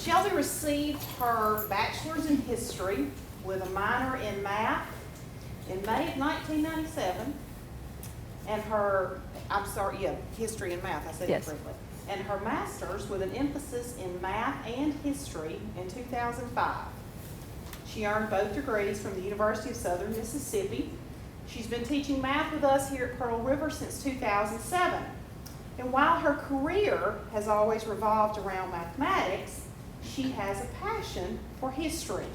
Shelby received her bachelor's in history with a minor in math in May of 1997, and history and math, I said it correctly, and her master's with an emphasis in math and history in 2005. She earned both degrees from the University of Southern Mississippi. She's been teaching math with us here at Pearl River since 2007. And while her career has always revolved around mathematics, she has a passion for history.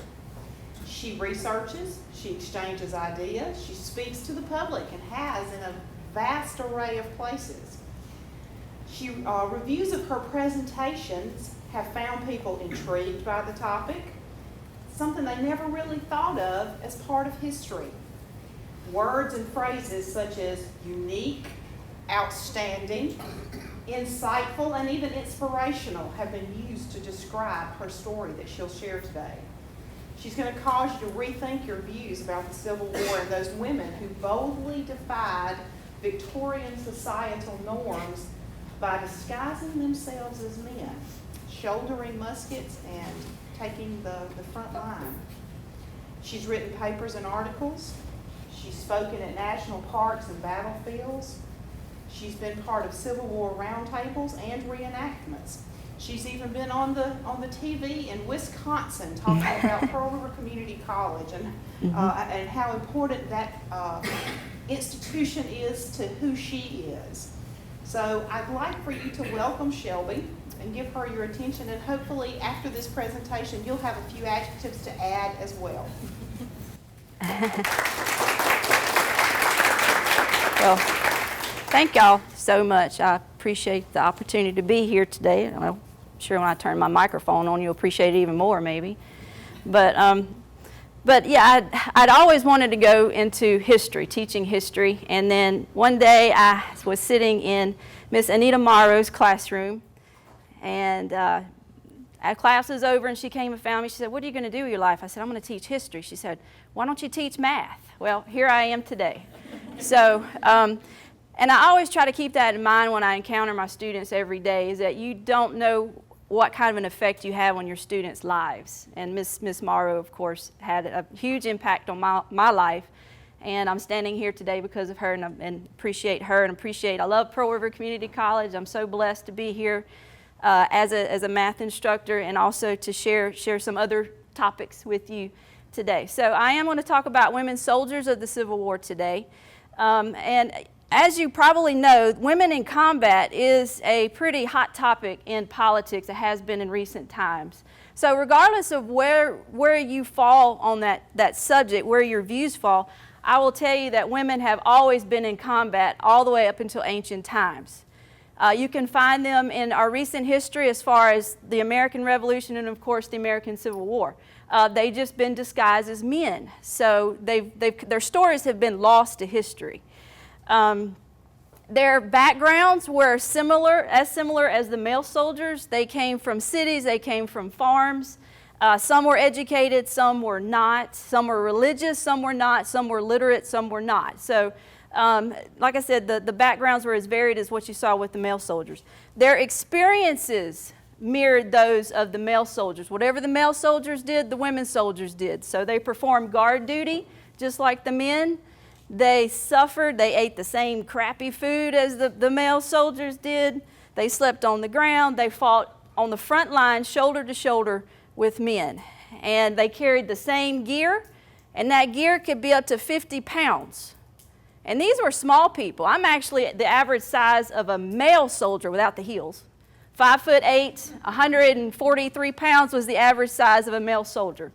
She researches, she exchanges ideas, she speaks to the public and has in a vast array of places. Reviews of her presentations have found people intrigued by the topic, something they never really thought of as part of history. Words and phrases such as unique, outstanding, insightful, and even inspirational have been used to describe her story that she'll share today. She's going to cause you to rethink your views about the Civil War and those women who boldly defied Victorian societal norms by disguising themselves as men, shouldering muskets and taking the front line. She's written papers and articles. She's spoken at national parks and battlefields. She's been part of Civil War roundtables and reenactments. She's even been on the TV in Wisconsin talking about Pearl River Community College and how important that institution is to who she is. So I'd like for you to welcome Shelby and give her your attention, and hopefully after this presentation you'll have a few adjectives to add as well. Well, thank y'all so much. I appreciate the opportunity to be here today. I'm sure when I turn my microphone on, you'll appreciate it even more, maybe. But yeah, I'd always wanted to go into history, teaching history. And then one day I was sitting in Miss Anita Morrow's classroom, and our class was over, and she came and found me. She said, "What are you going to do with your life?" I said, "I'm going to teach history." She said, "Why don't you teach math?" Well, here I am today. So, and I always try to keep that in mind when I encounter my students every day, is that you don't know what kind of an effect you have on your students' lives. And Miss Morrow, of course, had a huge impact on my life. And I'm standing here today because of her, and appreciate her, and I love Pearl River Community College. I'm so blessed to be here as a math instructor, and also to share some other topics with you today. So I am going to talk about women soldiers of the Civil War today. And as you probably know, women in combat is a pretty hot topic in politics. It has been in recent times. So regardless of where you fall on that subject, where your views fall, I will tell you that women have always been in combat all the way up until ancient times. You can find them in our recent history as far as the American Revolution and, of course, the American Civil War. They've just been disguised as men. So their stories have been lost to history. Their backgrounds were similar as the male soldiers. They came from cities, they came from farms. Some were educated, some were not. Some were religious, some were not. Some were literate, some were not. So like I said, the backgrounds were as varied as what you saw with the male soldiers. Their experiences mirrored those of the male soldiers. Whatever the male soldiers did, the women soldiers did. So they performed guard duty just like the men. They suffered. They ate the same crappy food as the male soldiers did. They slept on the ground. They fought on the front line, shoulder to shoulder with men. And they carried the same gear, and that gear could be up to 50 pounds. And these were small people. I'm actually the average size of a male soldier without the heels. 5'8", 143 pounds was the average size of a male soldier.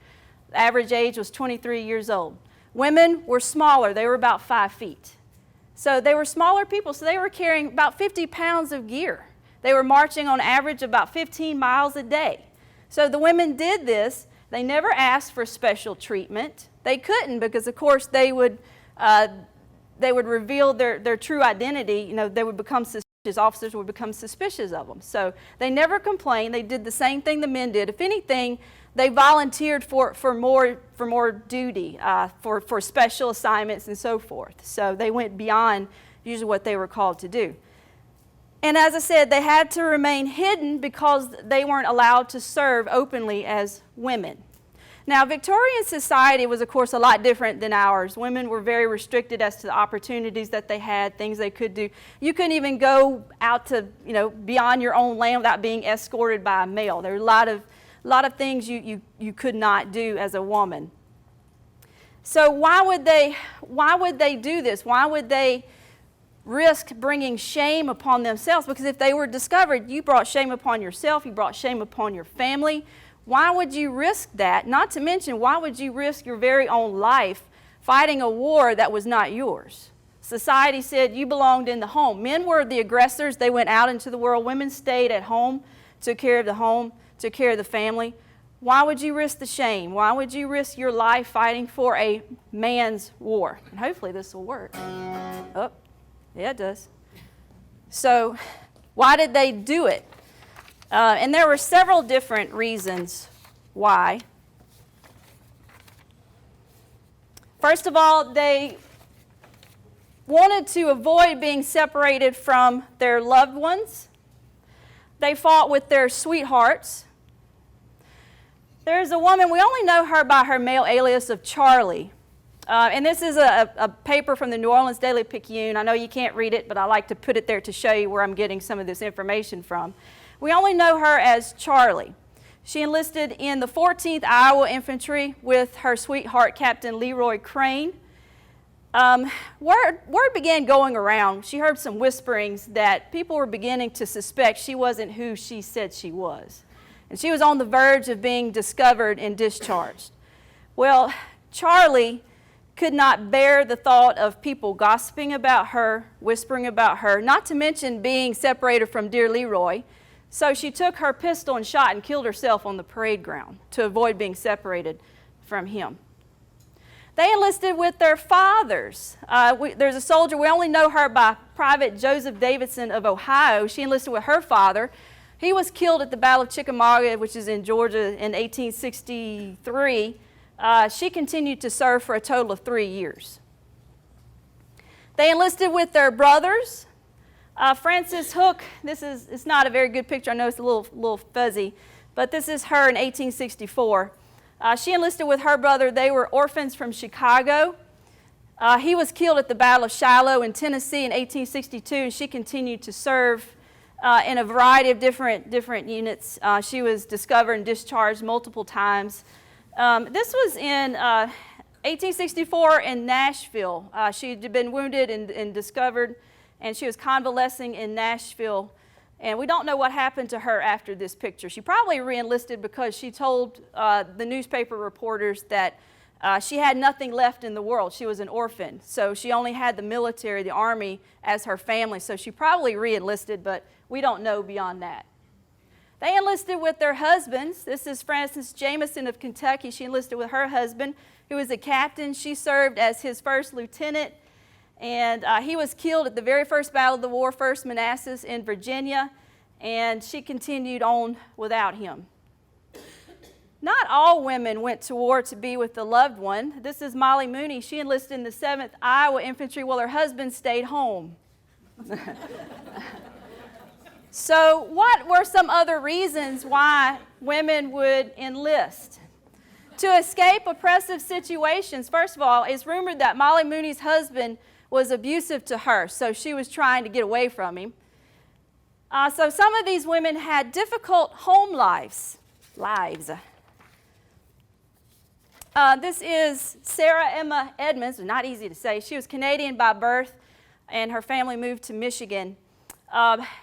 The average age was 23 years old. Women were smaller. They were about 5 feet. So they were smaller people, so they were carrying about 50 pounds of gear. They were marching on average about 15 miles a day. So the women did this. They never asked for special treatment. They couldn't, because of course they would reveal their true identity. You know, they would become suspicious. Officers would become suspicious of them. So they never complained. They did the same thing the men did. If anything, they volunteered for more duty, for special assignments and so forth. So they went beyond usually what they were called to do. And as I said, they had to remain hidden because they weren't allowed to serve openly as women. Now, Victorian society was, of course, a lot different than ours. Women were very restricted as to the opportunities that they had, things they could do. You couldn't even go out to, beyond your own land without being escorted by a male. There were a lot of things you could not do as a woman. So why would they do this? Why would they risk bringing shame upon themselves? Because if they were discovered, you brought shame upon yourself, you brought shame upon your family. Why would you risk that? Not to mention, why would you risk your very own life fighting a war that was not yours? Society said you belonged in the home. Men were the aggressors. They went out into the world. Women stayed at home, took care of the home, took care of the family. Why would you risk the shame? Why would you risk your life fighting for a man's war? And hopefully this will work. Oh, yeah, it does. So why did they do it? And there were several different reasons why. First of all, they wanted to avoid being separated from their loved ones. They fought with their sweethearts. There's a woman, we only know her by her male alias of Charlie. And this is a paper from the New Orleans Daily Picayune. I know you can't read it, but I like to put it there to show you where I'm getting some of this information from. We only know her as Charlie. She enlisted in the 14th Iowa Infantry with her sweetheart, Captain Leroy Crane. Word began going around. She heard some whisperings that people were beginning to suspect she wasn't who she said she was. And she was on the verge of being discovered and discharged. Well, Charlie could not bear the thought of people gossiping about her, whispering about her, not to mention being separated from dear Leroy. So she took her pistol and shot and killed herself on the parade ground to avoid being separated from him. They enlisted with their fathers. There's a soldier, we only know her by Private Joseph Davidson of Ohio. She enlisted with her father. He was killed at the Battle of Chickamauga, which is in Georgia, in 1863. She continued to serve for a total of 3 years. They enlisted with their brothers. Frances Hook, it's not a very good picture. I know it's a little fuzzy, but this is her in 1864. She enlisted with her brother. They were orphans from Chicago. He was killed at the Battle of Shiloh in Tennessee in 1862, and she continued to serve in a variety of different units. She was discovered and discharged multiple times. This was in 1864 in Nashville. She had been wounded and discovered, and she was convalescing in Nashville. And we don't know what happened to her after this picture. She probably re-enlisted because she told the newspaper reporters that she had nothing left in the world. She was an orphan. So she only had the military, the army, as her family. So she probably re-enlisted, but we don't know beyond that. They enlisted with their husbands. This is Frances Jameson of Kentucky. She enlisted with her husband, who was a captain. She served as his first lieutenant. And he was killed at the very first battle of the war, First Manassas in Virginia, and she continued on without him. Not all women went to war to be with the loved one. This is Molly Mooney. She enlisted in the 7th Iowa Infantry while her husband stayed home. So what were some other reasons why women would enlist? To escape oppressive situations. First of all, it's rumored that Molly Mooney's husband was abusive to her, so she was trying to get away from him. So some of these women had difficult home lives. This is Sarah Emma Edmonds, not easy to say. She was Canadian by birth, and her family moved to Michigan.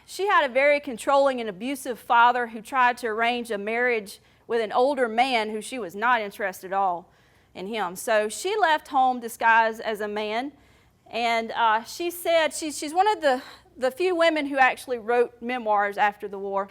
She had a very controlling and abusive father who tried to arrange a marriage with an older man who she was not interested at all in him. So she left home disguised as a man. And she said she's one of the few women who actually wrote memoirs after the war.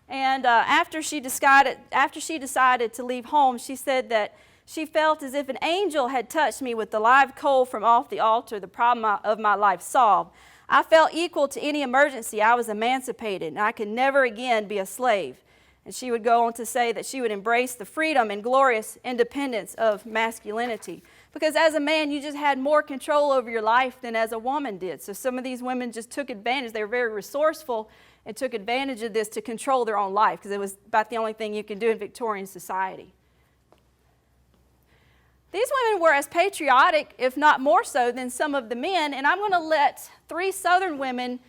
And after she decided to leave home, she said that she felt as if an angel had touched me with the live coal from off the altar, the problem of my life solved. I felt equal to any emergency. I was emancipated, and I could never again be a slave. And she would go on to say that she would embrace the freedom and glorious independence of masculinity. because as a man, you just had more control over your life than as a woman did. So some of these women just took advantage. They were very resourceful and took advantage of this to control their own life, because it was about the only thing you could do in Victorian society. These women were as patriotic, if not more so, than some of the men, and I'm going to let 3 Southern women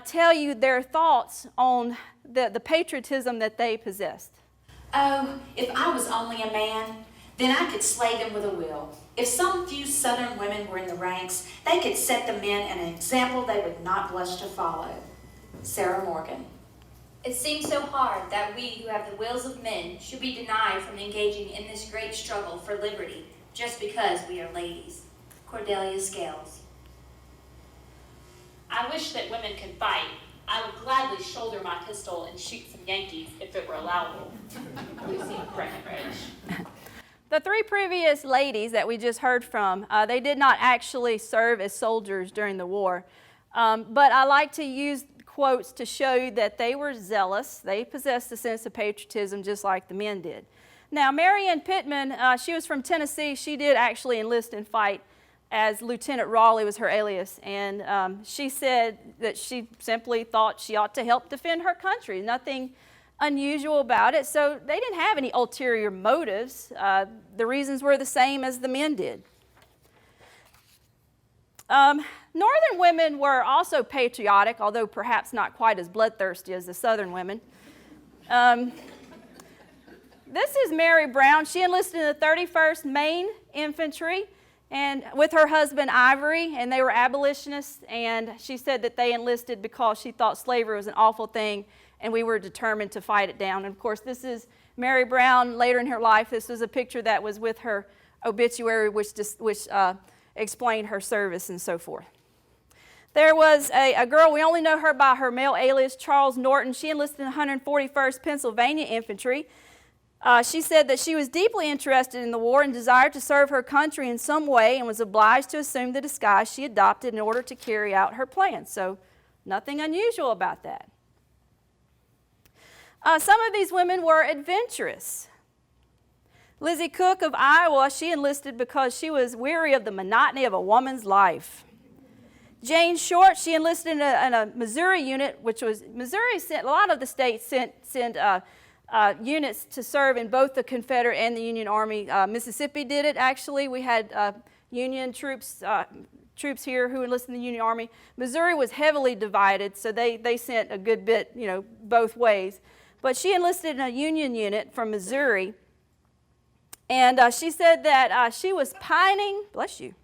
tell you their thoughts on the patriotism that they possessed. Oh, if I was only a man, then I could slay them with a will. If some few Southern women were in the ranks, they could set the men an example they would not blush to follow. Sarah Morgan. It seems so hard that we who have the wills of men should be denied from engaging in this great struggle for liberty just because we are ladies. Cordelia Scales. I wish that women could fight. I would gladly shoulder my pistol and shoot some Yankees if it were allowable. Lucy Breckenridge. The 3 previous ladies that we just heard from, they did not actually serve as soldiers during the war. But I like to use quotes to show you that they were zealous. They possessed a sense of patriotism just like the men did. Now, Marianne Pittman, she was from Tennessee. She did actually enlist and fight as Lieutenant Raleigh was her alias. And she said that she simply thought she ought to help defend her country. Nothing unusual about it. So they didn't have any ulterior motives. The reasons were the same as the men did. Northern women were also patriotic, although perhaps not quite as bloodthirsty as the Southern women. This is Mary Brown. She enlisted in the 31st Maine Infantry and with her husband Ivory, and they were abolitionists, and she said that they enlisted because she thought slavery was an awful thing and we were determined to fight it down. And of course, this is Mary Brown later in her life. This was a picture that was with her obituary, which explained her service and so forth. There was a girl, we only know her by her male alias, Charles Norton. She enlisted in the 141st Pennsylvania Infantry. She said that she was deeply interested in the war and desired to serve her country in some way and was obliged to assume the disguise she adopted in order to carry out her plans. So nothing unusual about that. Some of these women were adventurous. Lizzie Cook of Iowa, she enlisted because she was weary of the monotony of a woman's life. Jane Short, she enlisted in a Missouri unit, which was, Missouri sent, a lot of the states sent units to serve in both the Confederate and the Union Army. Mississippi did it, actually. We had Union troops here who enlisted in the Union Army. Missouri was heavily divided, so they sent a good bit, both ways. But she enlisted in a Union unit from Missouri, and she said that she was pining, bless you,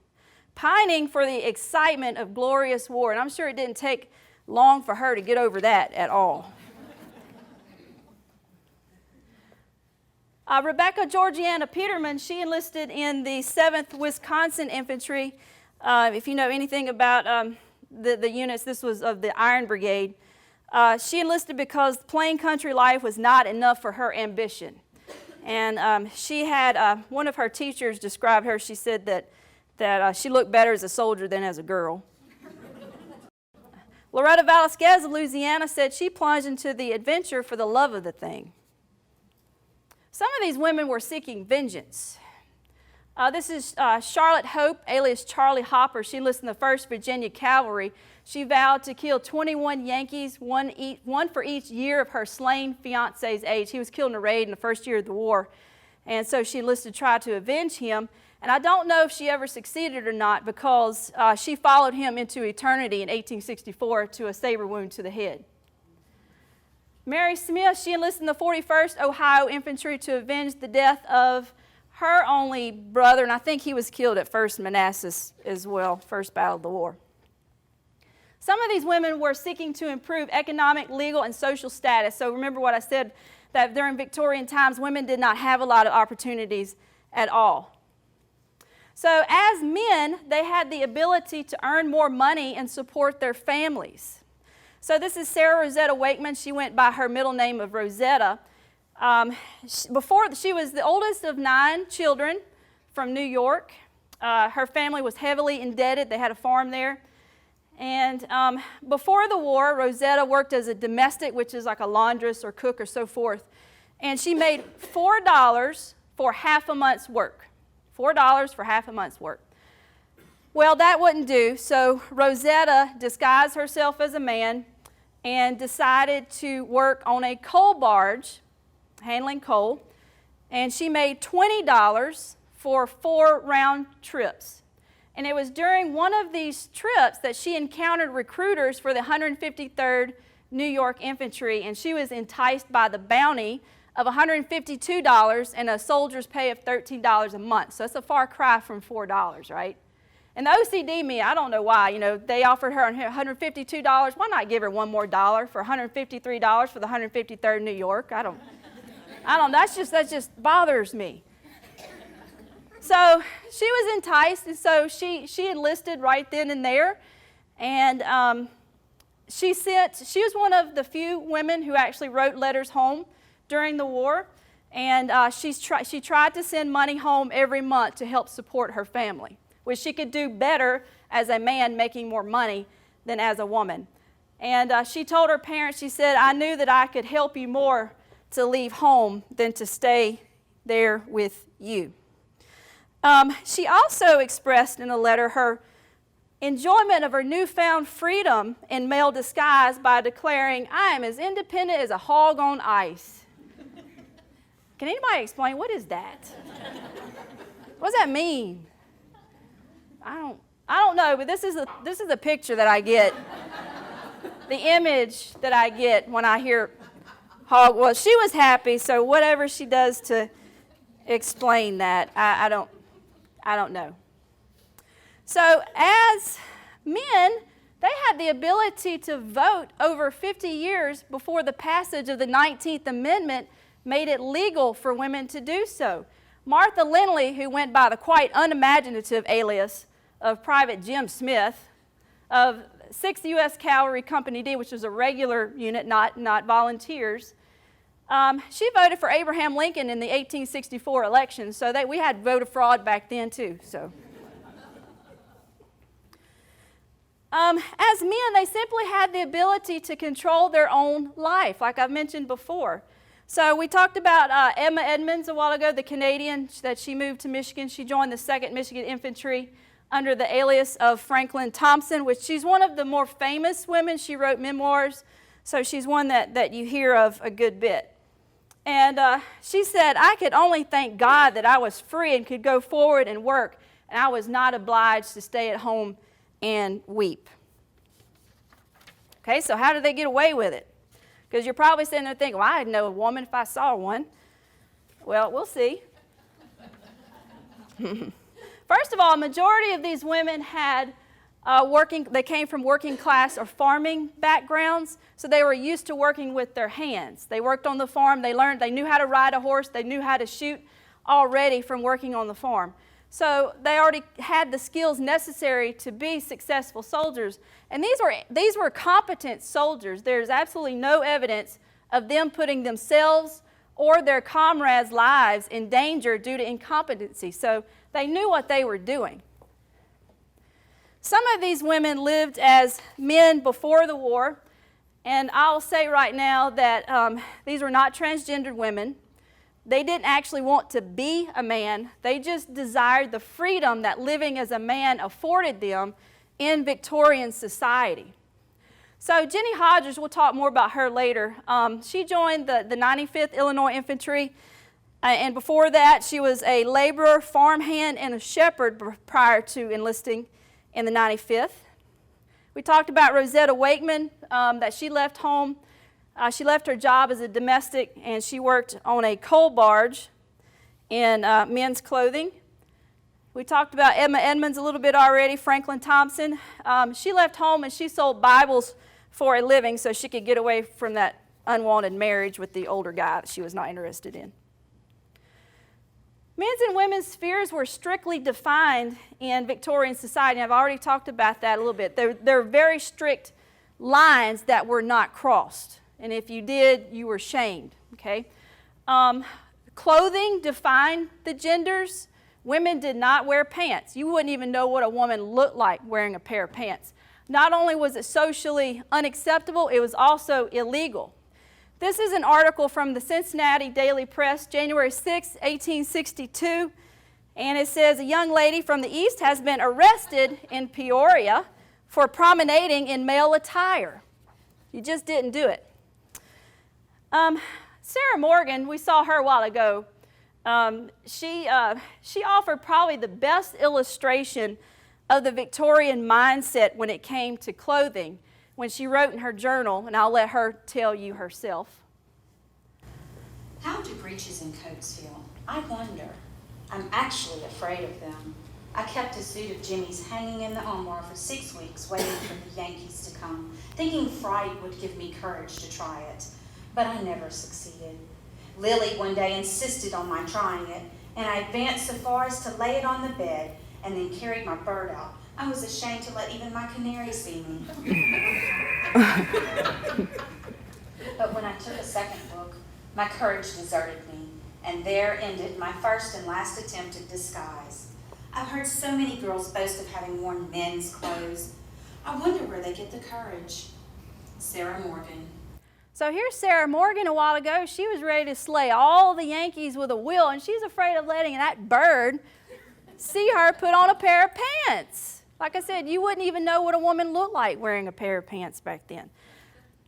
pining for the excitement of glorious war. And I'm sure it didn't take long for her to get over that at all. Rebecca Georgiana Peterman, she enlisted in the 7th Wisconsin Infantry. If you know anything about the units, this was of the Iron Brigade. She enlisted because plain country life was not enough for her ambition. And she had, one of her teachers described her, she said that she looked better as a soldier than as a girl. Loretta Velasquez of Louisiana said she plunged into the adventure for the love of the thing. Some of these women were seeking vengeance. This is Charlotte Hope, alias Charlie Hopper. She enlisted in the 1st Virginia Cavalry. She vowed to kill 21 Yankees, one for each year of her slain fiance's age. He was killed in a raid in the first year of the war. And so she enlisted to try to avenge him. And I don't know if she ever succeeded or not, because she followed him into eternity in 1864 to a saber wound to the head. Mary Smith, she enlisted in the 41st Ohio Infantry to avenge the death of her only brother, and I think he was killed at 1st Manassas as well, first battle of the war. Some of these women were seeking to improve economic, legal, and social status. So remember what I said, that during Victorian times, women did not have a lot of opportunities at all. So as men, they had the ability to earn more money and support their families. So this is Sarah Rosetta Wakeman. She went by her middle name of Rosetta. Before, she was the oldest of 9 children from New York. Her family was heavily indebted. They had a farm there. And before the war, Rosetta worked as a domestic, which is like a laundress or cook or so forth. And she made $4 for half a month's work. $4 for half a month's work. Well, that wouldn't do, so Rosetta disguised herself as a man and decided to work on a coal barge, handling coal, and she made $20 for 4 round trips. And it was during one of these trips that she encountered recruiters for the 153rd New York Infantry, and she was enticed by the bounty of $152 and a soldier's pay of $13 a month. So that's a far cry from $4, right? And the OCD me, I don't know why, you know, they offered her $152. Why not give her one more dollar for $153 for the 153rd New York? I don't, that just bothers me. So she was enticed, and so she enlisted right then and there. And she was one of the few women who actually wrote letters home during the war. And she tried to send money home every month to help support her family, which she could do better as a man making more money than as a woman. And she told her parents, she said, I knew that I could help you more to leave home than to stay there with you. She also expressed in a letter her enjoyment of her newfound freedom in male disguise by declaring, I am as independent as a hog on ice. Can anybody explain, what is that? What does that mean? I don't know, but this is the picture that I get, the image that I get when I hear hog. Well, she was happy, so whatever she does to explain that, I don't know. So as men, they had the ability to vote over 50 years before the passage of the 19th Amendment made it legal for women to do so. Martha Lindley, who went by the quite unimaginative alias of Private Jim Smith of 6th U.S. Cavalry Company D, which was a regular unit, not volunteers, she voted for Abraham Lincoln in the 1864 election, so we had voter fraud back then too. So, as men, they simply had the ability to control their own life, like I've mentioned before. So we talked about Emma Edmonds a while ago, the Canadian that she moved to Michigan. She joined the 2nd Michigan Infantry under the alias of Franklin Thompson, which she's one of the more famous women. She wrote memoirs, so she's one that you hear of a good bit. And she said, I could only thank God that I was free and could go forward and work, and I was not obliged to stay at home and weep. Okay, so how did they get away with it? Because you're probably sitting there thinking, well, I'd know a woman if I saw one. Well, we'll see. First of all, a majority of these women had they came from working class or farming backgrounds, so they were used to working with their hands. They worked on the farm, they knew how to ride a horse, they knew how to shoot already from working on the farm. So they already had the skills necessary to be successful soldiers. And these were competent soldiers. There's absolutely no evidence of them putting themselves or their comrades' lives in danger due to incompetency. So they knew what they were doing. Some of these women lived as men before the war. And I'll say right now that these were not transgendered women. They didn't actually want to be a man. They just desired the freedom that living as a man afforded them in Victorian society. So Jenny Hodges, we'll talk more about her later. She joined the 95th Illinois Infantry, and before that she was a laborer, farmhand, and a shepherd prior to enlisting in the 95th. We talked about Rosetta Wakeman, that she left home. She left her job as a domestic, and she worked on a coal barge in men's clothing. We talked about Emma Edmonds a little bit already, Franklin Thompson. She left home and she sold Bibles for a living so she could get away from that unwanted marriage with the older guy that she was not interested in. Men's and women's spheres were strictly defined in Victorian society. I've already talked about that a little bit. There are very strict lines that were not crossed. And if you did, you were shamed, okay? Clothing defined the genders. Women did not wear pants. You wouldn't even know what a woman looked like wearing a pair of pants. Not only was it socially unacceptable, it was also illegal. This is an article from the Cincinnati Daily Press, January 6, 1862. And it says a young lady from the East has been arrested in Peoria for promenading in male attire. You just didn't do it. Sarah Morgan, we saw her a while ago. She offered probably the best illustration of the Victorian mindset when it came to clothing when she wrote in her journal, and I'll let her tell you herself. How do breeches and coats feel? I wonder. I'm actually afraid of them. I kept a suit of Jimmy's hanging in the armoire for 6 weeks, waiting for the Yankees to come, thinking fright would give me courage to try it. But I never succeeded. Lily one day insisted on my trying it, and I advanced so far as to lay it on the bed and then carried my bird out. I was ashamed to let even my canary see me. But when I took a second look, my courage deserted me, and there ended my first and last attempt at disguise. I've heard so many girls boast of having worn men's clothes. I wonder where they get the courage. Sarah Morgan. So here's Sarah Morgan a while ago. She was ready to slay all the Yankees with a will, and she's afraid of letting that bird see her put on a pair of pants. Like I said, you wouldn't even know what a woman looked like wearing a pair of pants back then.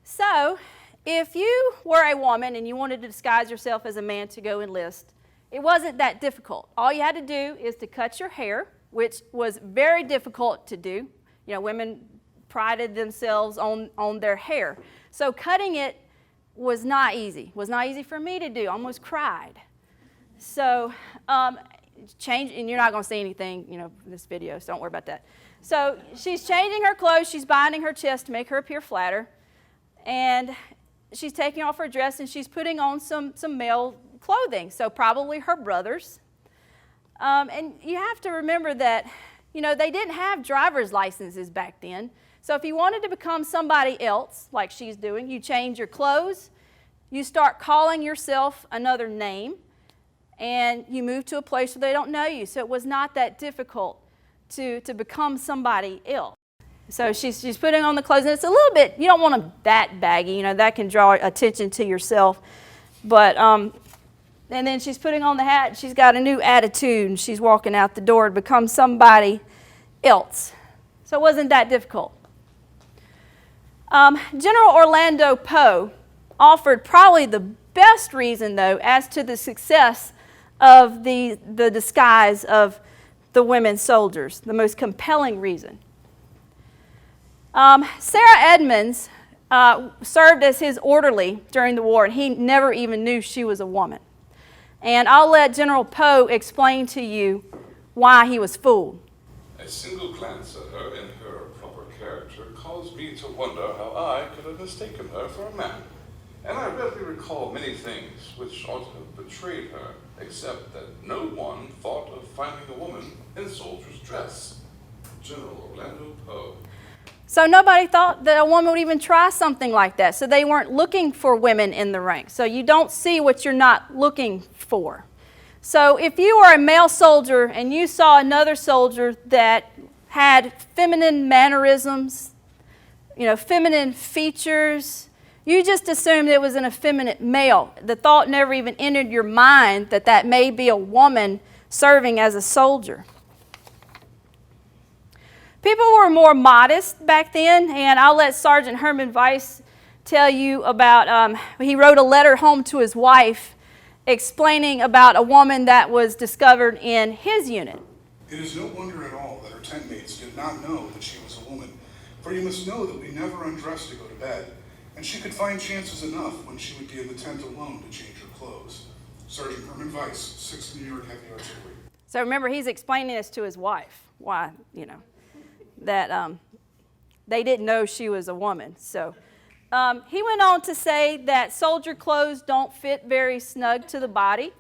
So if you were a woman and you wanted to disguise yourself as a man to go enlist, it wasn't that difficult. All you had to do is to cut your hair, which was very difficult to do. You know, women prided themselves on their hair. So cutting it was not easy. It was not easy for me to do. I almost cried. So change, and you're not going to see anything, you know, in this video, so don't worry about that. So she's changing her clothes. She's binding her chest to make her appear flatter. And she's taking off her dress, and she's putting on some male clothing, so probably her brother's. And you have to remember that, you know, they didn't have driver's licenses back then. So if you wanted to become somebody else, like she's doing, you change your clothes, you start calling yourself another name, and you move to a place where they don't know you. So it was not that difficult to become somebody else. So she's putting on the clothes, and it's a little bit, you don't want them that baggy, you know, that can draw attention to yourself. But, and then she's putting on the hat, she's got a new attitude, and she's walking out the door to become somebody else. So it wasn't that difficult. General Orlando Poe offered probably the best reason, though, as to the success of the disguise of the women soldiers, the most compelling reason. Sarah Edmonds served as his orderly during the war, and he never even knew she was a woman. And I'll let General Poe explain to you why he was fooled. A single glance at her in her proper character caused me to wonder how I could have mistaken her for a man. And I readily recall many things which ought to have betrayed her, except that no one thought of finding a woman in soldier's dress. General Orlando Poe. So nobody thought that a woman would even try something like that. So they weren't looking for women in the ranks. So you don't see what you're not looking for. So if you were a male soldier and you saw another soldier that had feminine mannerisms, you know, feminine features, you just assumed it was an effeminate male. The thought never even entered your mind that that may be a woman serving as a soldier. People were more modest back then, and I'll let Sergeant Herman Weiss tell you about, he wrote a letter home to his wife explaining about a woman that was discovered in his unit. It is no wonder at all that her tent mates did not know that she was a woman, for you must know that we never undressed to go to bed, and she could find chances enough when she would be in the tent alone to change her clothes. Sergeant Herman Weiss, 6th New York Heavy Artillery. So remember, he's explaining this to his wife, why, you know, that they didn't know she was a woman. So he went on to say that soldier clothes don't fit very snug to the body,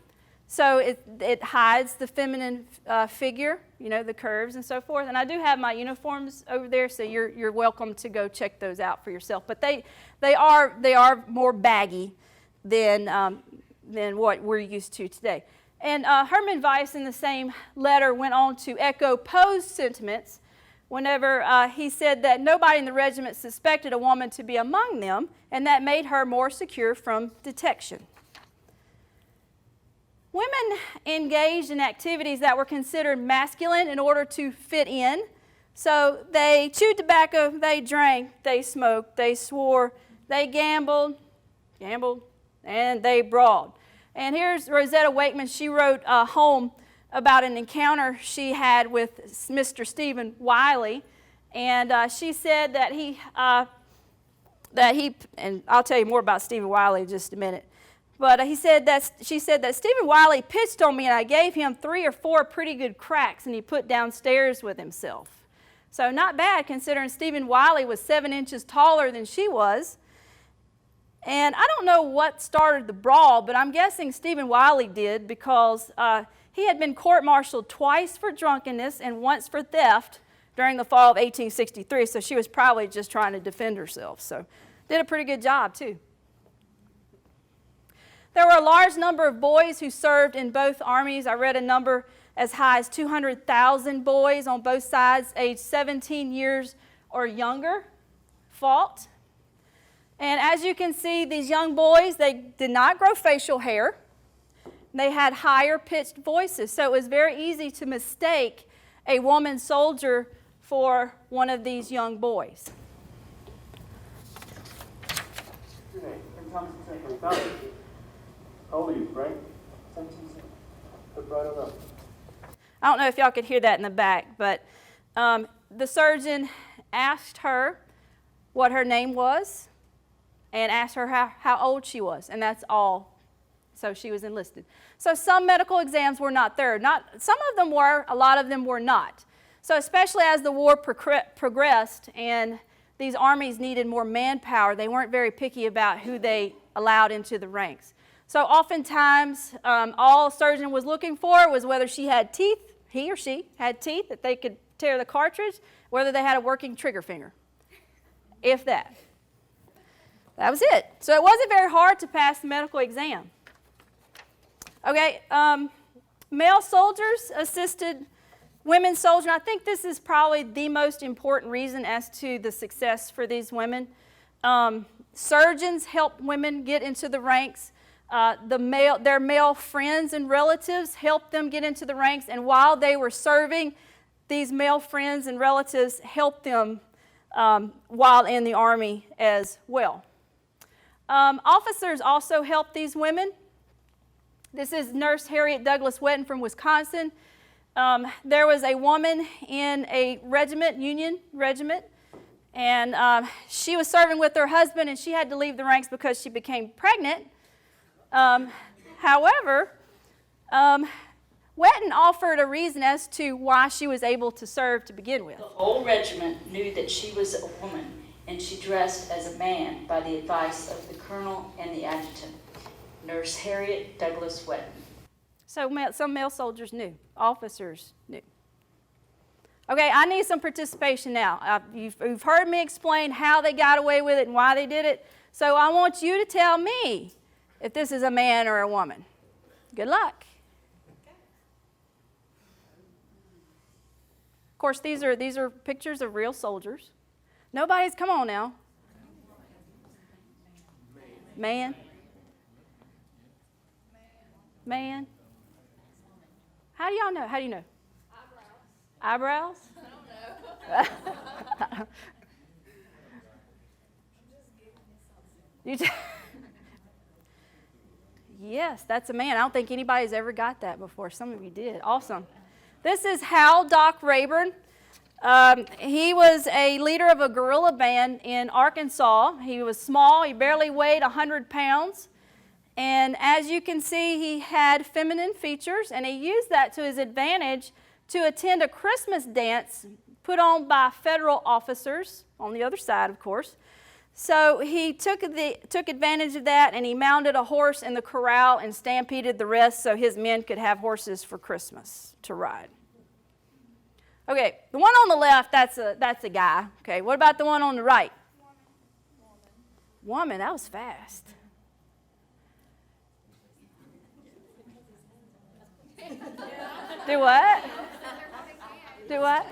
so it hides the feminine figure, you know, the curves and so forth. And I do have my uniforms over there, so you're welcome to go check those out for yourself. But they are more baggy than what we're used to today. And Herman Weiss in the same letter went on to echo Poe's sentiments whenever he said that nobody in the regiment suspected a woman to be among them, and that made her more secure from detection. women engaged in activities that were considered masculine in order to fit in. So they chewed tobacco, they drank, they smoked, they swore, they gambled, and they brawled. And here's Rosetta Wakeman. She wrote home about an encounter she had with Mr. Stephen Wiley. And she said that he, and I'll tell you more about Stephen Wiley in just a minute. But she said that Stephen Wiley pitched on me, and I gave him 3 or 4 pretty good cracks, and he put downstairs with himself. So not bad, considering Stephen Wiley was 7 inches taller than she was. And I don't know what started the brawl, but I'm guessing Stephen Wiley did, because he had been court-martialed twice for drunkenness and once for theft during the fall of 1863, so she was probably just trying to defend herself. So did a pretty good job, too. There were a large number of boys who served in both armies. I read a number as high as 200,000 boys on both sides, aged 17 years or younger, fought. And as you can see, these young boys, they did not grow facial hair. They had higher pitched voices, so it was very easy to mistake a woman soldier for one of these young boys. How old are you, Frank? 17. Put right on up. I don't know if y'all could hear that in the back, but the surgeon asked her what her name was and asked her how old she was, and that's all. So she was enlisted. So some medical exams were not there. Some of them were, a lot of them were not. So especially as the war progressed and these armies needed more manpower, they weren't very picky about who they allowed into the ranks. So oftentimes, all a surgeon was looking for was whether she had teeth, he or she had teeth that they could tear the cartridge, whether they had a working trigger finger, if that. That was it. So it wasn't very hard to pass the medical exam. Okay, male soldiers assisted women soldiers. And I think this is probably the most important reason as to the success for these women. Surgeons helped women get into the ranks. Their male friends and relatives helped them get into the ranks, and while they were serving, these male friends and relatives helped them while in the Army as well. Officers also helped these women. This is Nurse Harriet Douglas Wetton from Wisconsin. There was a woman in a regiment, Union regiment, and she was serving with her husband, and she had to leave the ranks because she became pregnant. However, Wetton offered a reason as to why she was able to serve to begin with. The whole regiment knew that she was a woman, and she dressed as a man by the advice of the colonel and the adjutant, Nurse Harriet Douglas Wetton. So some male soldiers knew, officers knew. Okay, I need some participation now. You've heard me explain how they got away with it and why they did it, so I want you to tell me if this is a man or a woman. Good luck. Of course, these are pictures of real soldiers. Nobody's, come on now. Man. Man. How do y'all know? How do you know? Eyebrows. Eyebrows? I don't know. You just Yes, that's a man. I don't think anybody's ever got that before. Some of you did. Awesome. This is Hal Doc Rayburn. He was a leader of a guerrilla band in Arkansas. He was small. He barely weighed 100 pounds. And as you can see, he had feminine features, and he used that to his advantage to attend a Christmas dance put on by federal officers, on the other side, of course. So he took advantage of that, and he mounted a horse in the corral and stampeded the rest so his men could have horses for Christmas to ride. Okay, the one on the left, that's a guy. Okay, what about the one on the right? Woman, that was fast. Do what? Do what?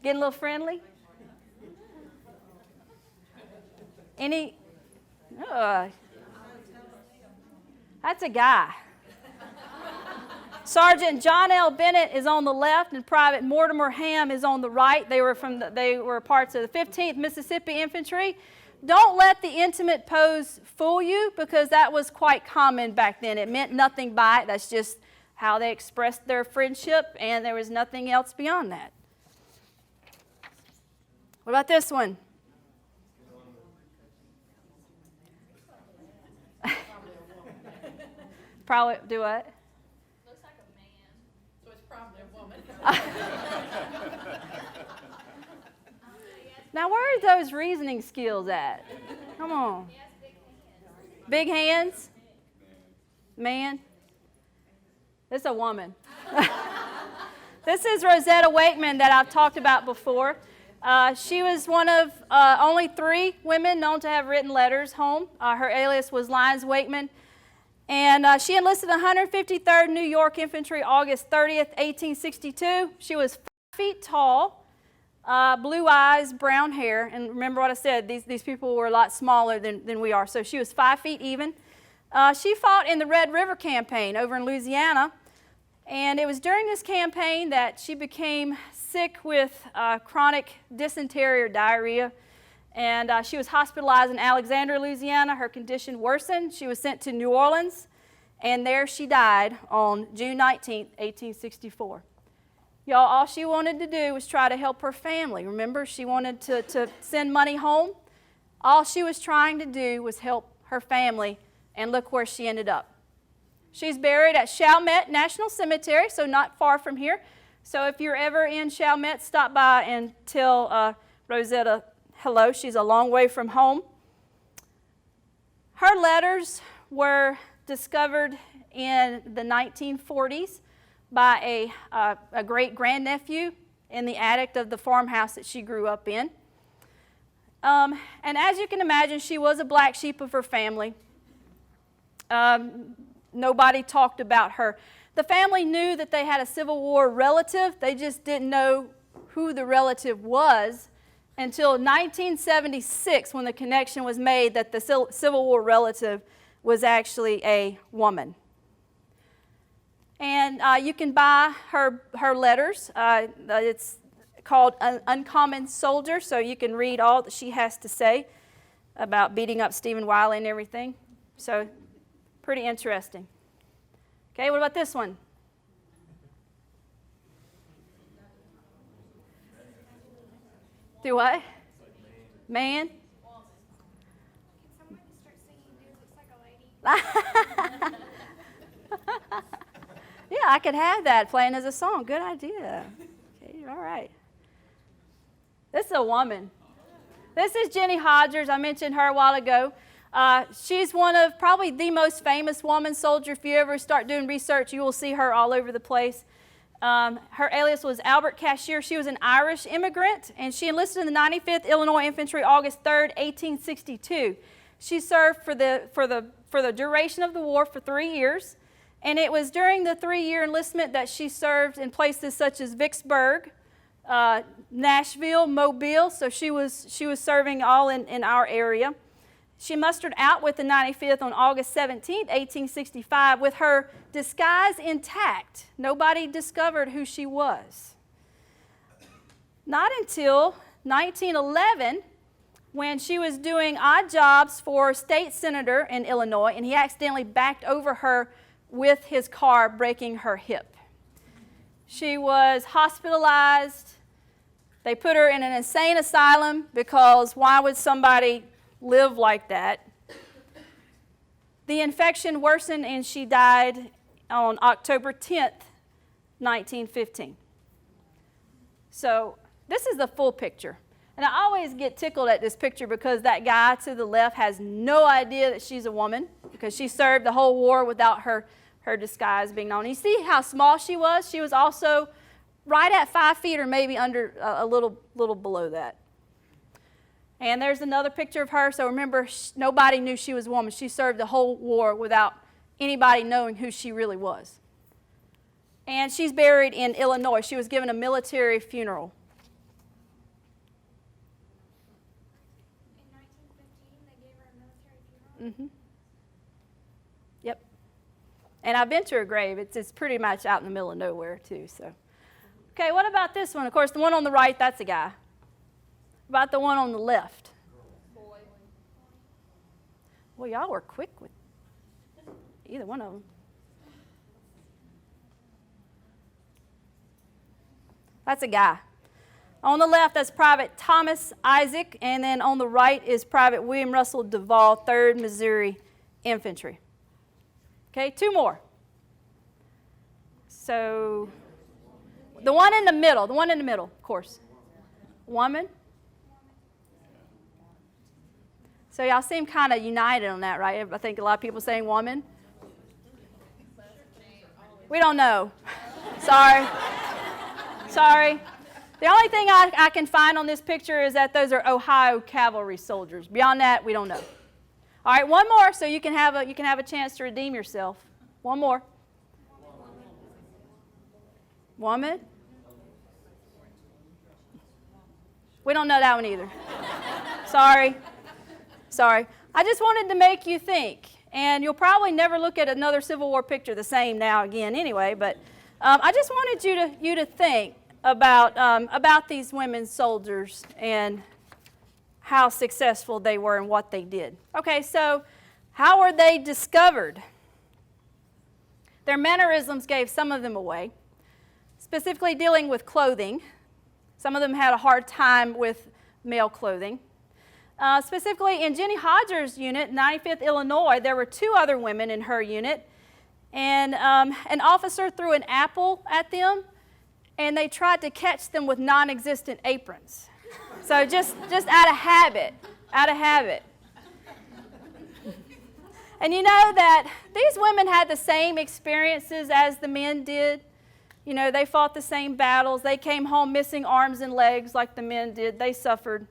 Getting a little friendly? That's a guy. Sergeant John L. Bennett is on the left, and Private Mortimer Ham is on the right. They were parts of the 15th Mississippi Infantry. Don't let the intimate pose fool you, because that was quite common back then. It meant nothing by it. That's just how they expressed their friendship, and there was nothing else beyond that. What about this one? Probably, do what? Looks like a man, so it's probably a woman. Now, where are those reasoning skills at? Come on. Big hands? Man? This is a woman. This is Rosetta Wakeman that I've talked about before. She was one of only 3 women known to have written letters home. Her alias was Lizzie Wakeman. And she enlisted 153rd New York Infantry August 30th, 1862. She was 5 feet tall, blue eyes, brown hair. And remember what I said, these people were a lot smaller than we are. So she was 5 feet even. She fought in the Red River Campaign over in Louisiana. And it was during this campaign that she became sick with chronic dysentery or diarrhea. And she was hospitalized in Alexandria, Louisiana. Her condition worsened. She was sent to New Orleans, and there she died on June 19, 1864. Y'all, all she wanted to do was try to help her family. Remember, she wanted to send money home. All she was trying to do was help her family, and look where she ended up. She's buried at Chalmette National Cemetery, so not far from here. So if you're ever in Chalmette, stop by and tell Rosetta hello. She's a long way from home. Her letters were discovered in the 1940s by a great-grandnephew in the attic of the farmhouse that she grew up in. And as you can imagine, she was a black sheep of her family. Nobody talked about her. The family knew that they had a Civil War relative. They just didn't know who the relative was until 1976, when the connection was made that the Civil War relative was actually a woman. And you can buy her letters. It's called Uncommon Soldier, so you can read all that she has to say about beating up Stephen Wiley and everything. So, pretty interesting. Okay, what about this one? Do what? Man? Can someone start singing Dude Looks Like a Lady? Yeah, I could have that playing as a song. Good idea. Okay, all right. This is a woman. This is Jenny Hodges. I mentioned her a while ago. She's one of probably the most famous woman soldier. If you ever start doing research, you will see her all over the place. Her alias was Albert Cashier. She was an Irish immigrant, and she enlisted in the 95th Illinois Infantry August 3rd, 1862. She served for the duration of the war for 3 years, and it was during the 3-year enlistment that she served in places such as Vicksburg, Nashville, Mobile. So she was serving all in our area. She mustered out with the 95th on August 17, 1865, with her disguise intact. Nobody discovered who she was. Not until 1911, when she was doing odd jobs for a state senator in Illinois, and he accidentally backed over her with his car, breaking her hip. She was hospitalized. They put her in an insane asylum, because why would somebody live like that? The infection worsened, and she died on October 10th, 1915. So this is the full picture. And I always get tickled at this picture, because that guy to the left has no idea that she's a woman, because she served the whole war without her disguise being known. You see how small she was? She was also right at 5 feet, or maybe under a little below that. And there's another picture of her. So remember, nobody knew she was a woman. She served the whole war without anybody knowing who she really was. And she's buried in Illinois. She was given a military funeral. In 1915, they gave her a military funeral? Mm-hmm. Yep. And I've been to her grave. It's pretty much out in the middle of nowhere, too. So, okay, what about this one? Of course, the one on the right, that's a guy. About the one on the left? Well, y'all were quick with either one of them. That's a guy. On the left, that's Private Thomas Isaac, and then on the right is Private William Russell Duvall, 3rd Missouri Infantry. Okay, 2 more. So, the one in the middle, of course. Woman. So y'all seem kind of united on that, right? I think a lot of people saying woman. We don't know. Sorry. The only thing I can find on this picture is that those are Ohio cavalry soldiers. Beyond that, we don't know. All right, one more, so you can have a chance to redeem yourself. One more. Woman. We don't know that one either. Sorry. I just wanted to make you think. And you'll probably never look at another Civil War picture the same now again anyway, but I just wanted you to think about these women soldiers and how successful they were and what they did. Okay, so how were they discovered? Their mannerisms gave some of them away, specifically dealing with clothing. Some of them had a hard time with male clothing. Specifically in Jenny Hodges' unit, 95th Illinois, there were 2 other women in her unit, and an officer threw an apple at them, and they tried to catch them with non-existent aprons. So just out of habit. And you know that these women had the same experiences as the men did. You know, they fought the same battles. They came home missing arms and legs like the men did. They suffered.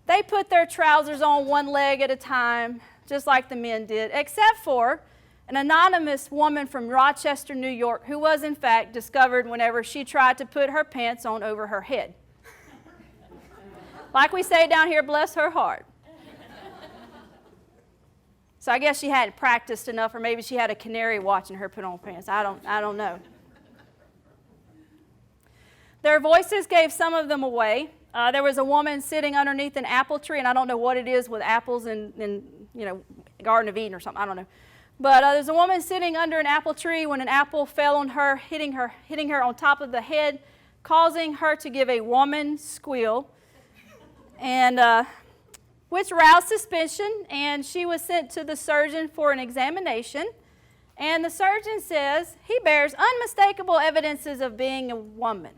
They put their trousers on one leg at a time, just like the men did, except for an anonymous woman from Rochester, New York, who was, in fact, discovered whenever she tried to put her pants on over her head. Like we say down here, bless her heart. So I guess she hadn't practiced enough, or maybe she had a canary watching her put on pants. I don't know. Their voices gave some of them away. There was a woman sitting underneath an apple tree, and I don't know what it is with apples in Garden of Eden or something. I don't know. But there's a woman sitting under an apple tree when an apple fell on her, hitting her on top of the head, causing her to give a woman squeal, and which roused suspicion. And she was sent to the surgeon for an examination. And the surgeon says he bears unmistakable evidences of being a woman.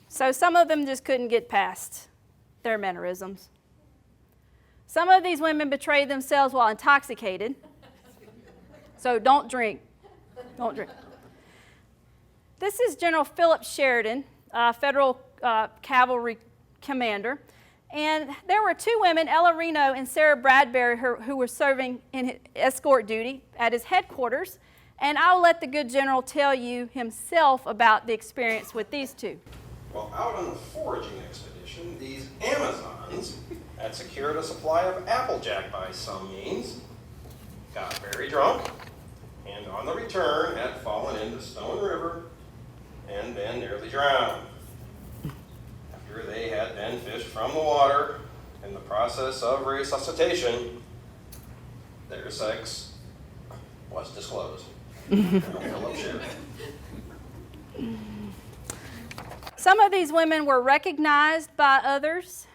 So some of them just couldn't get past their mannerisms. Some of these women betrayed themselves while intoxicated. So don't drink. Don't drink. This is General Philip Sheridan, Federal Cavalry Commander. And there were 2 women, Ella Reno and Sarah Bradbury, who were serving in escort duty at his headquarters. And I'll let the good general tell you himself about the experience with these 2. Well, out on a foraging expedition, these Amazons had secured a supply of applejack by some means, got very drunk, and on the return had fallen into Stone River and been nearly drowned. After they had been fished from the water in the process of resuscitation, their sex was disclosed. Philip Sheridan. Some of these women were recognized by others.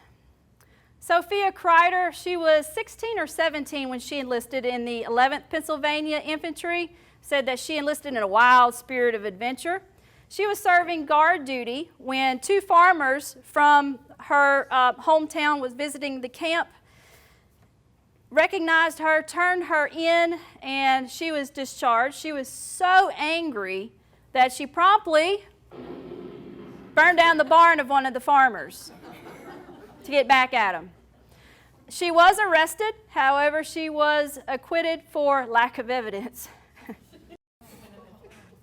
Sophia Kreider, she was 16 or 17 when she enlisted in the 11th Pennsylvania Infantry, said that she enlisted in a wild spirit of adventure. She was serving guard duty when 2 farmers from her hometown was visiting the camp, recognized her, turned her in, and she was discharged. She was so angry that she promptly burned down the barn of one of the farmers to get back at him. She was arrested, however, she was acquitted for lack of evidence.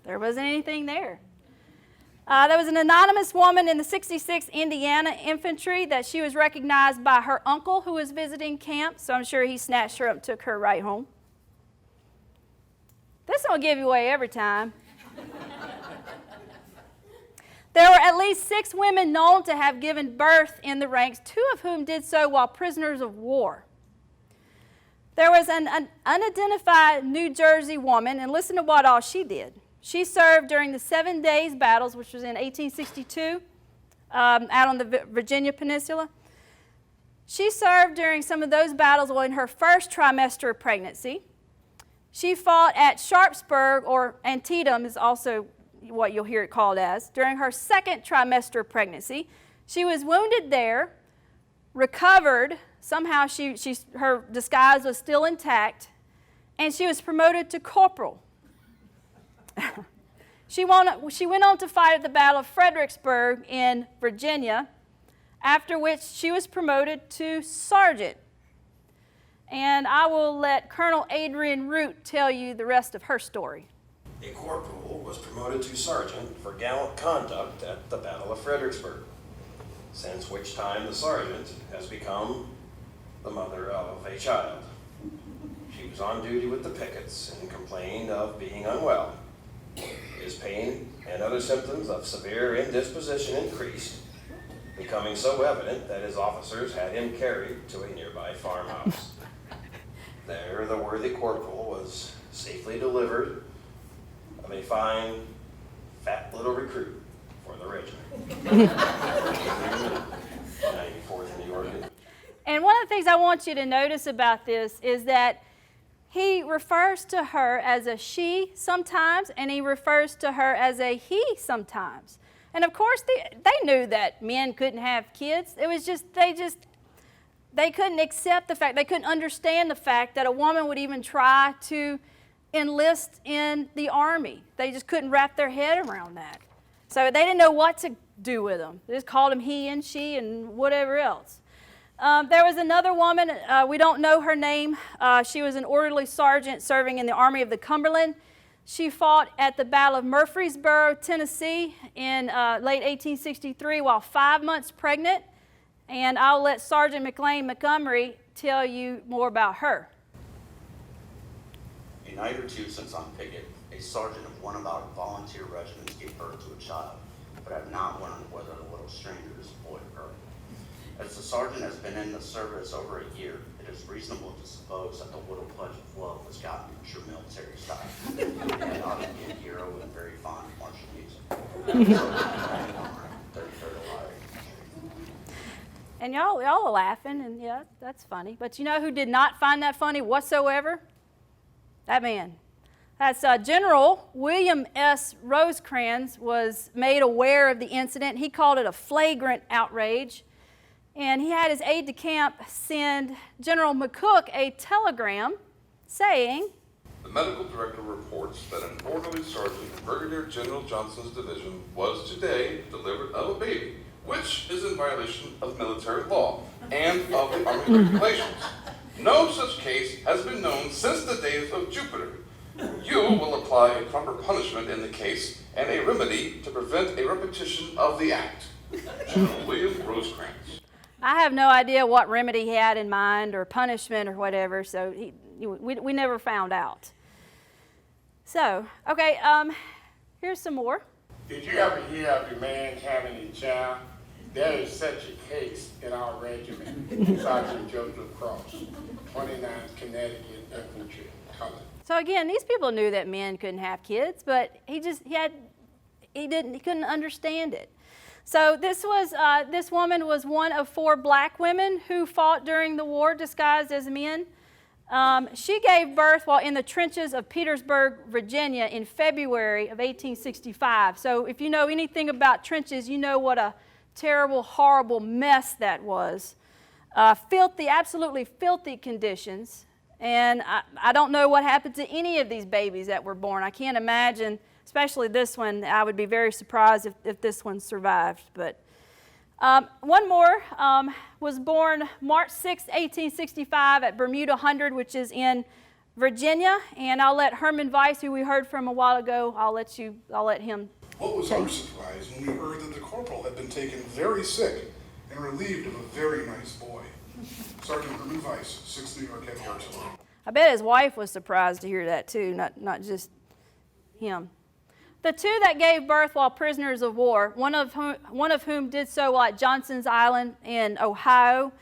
There wasn't anything there. There was an anonymous woman in the 66th Indiana Infantry that she was recognized by her uncle who was visiting camp, so I'm sure he snatched her up and took her right home. This will give you away every time. There were at least 6 women known to have given birth in the ranks, 2 of whom did so while prisoners of war. There was an unidentified New Jersey woman, and listen to what all she did. She served during the 7 Days Battles, which was in 1862, out on the Virginia Peninsula. She served during some of those battles in her first trimester of pregnancy. She fought at Sharpsburg, or Antietam is also what you'll hear it called as, during her second trimester of pregnancy. She was wounded there, recovered. Somehow her disguise was still intact, and she was promoted to corporal. She went on to fight at the Battle of Fredericksburg in Virginia, after which she was promoted to sergeant. And I will let Colonel Adrian Root tell you the rest of her story. A corporal was promoted to sergeant for gallant conduct at the Battle of Fredericksburg, since which time the sergeant has become the mother of a child. She was on duty with the pickets and complained of being unwell. His pain and other symptoms of severe indisposition increased, becoming so evident that his officers had him carried to a nearby farmhouse. There, the worthy corporal was safely delivered of a fine, fat little recruit for the regiment. 94th New York. And one of the things I want you to notice about this is that he refers to her as a she sometimes, and he refers to her as a he sometimes. And of course, they knew that men couldn't have kids. It was just, they couldn't accept the fact, they couldn't understand the fact that a woman would even try to enlist in the Army. They just couldn't wrap their head around that. So they didn't know what to do with them. They just called them he and she and whatever else. There was another woman, we don't know her name. She was an orderly sergeant serving in the Army of the Cumberland. She fought at the Battle of Murfreesboro, Tennessee in late 1863 while 5 months pregnant. And I'll let Sergeant McLean Montgomery tell you more about her. A night or two since on picket, a sergeant of one of our volunteer regiments gave birth to a child, but have not learned whether the little stranger is a boy or girl. As the sergeant has been in the service over a year, it is reasonable to suppose that the little pledge of love was gotten in true military style. And ought to be a hero and very fond of martial music. And y'all are laughing, and yeah, that's funny. But you know who did not find that funny whatsoever? That man. That's General William S. Rosecrans was made aware of the incident. He called it a flagrant outrage. And he had his aide-de-camp send General McCook a telegram saying, "The medical director reports that an orderly sergeant in Brigadier General Johnson's division was today delivered of a baby, which is in violation of military law and of the Army regulations. No such case has been known since the days of Jupiter. You will apply a proper punishment in the case and a remedy to prevent a repetition of the act. General William Rosecrans." I have no idea what remedy he had in mind or punishment or whatever, so we never found out. So, okay, here's some more. Did you ever hear of a man having a child? There is such a case in our regiment, Sergeant Joseph Cross, 29th Connecticut Infantry, color. So again, these people knew that men couldn't have kids, but he couldn't understand it. So this woman was one of 4 black women who fought during the war disguised as men. She gave birth while in the trenches of Petersburg, Virginia in February of 1865. So if you know anything about trenches, you know what a terrible, horrible mess that was. Filthy, absolutely filthy conditions. And I don't know what happened to any of these babies that were born. I can't imagine, especially this one. I would be very surprised if this one survived. But one more was born March 6, 1865 at Bermuda 100, which is in Virginia. And I'll let Herman Weiss, who we heard from a while ago, I'll let him What was our surprise when we heard that the corporal had been taken very sick and relieved of a very nice boy. Sergeant Herman Weiss, 6th New York Heavy Artillery. I bet his wife was surprised to hear that too, not just him. The two that gave birth while prisoners of war, one of whom did so while at Johnson's Island in Ohio,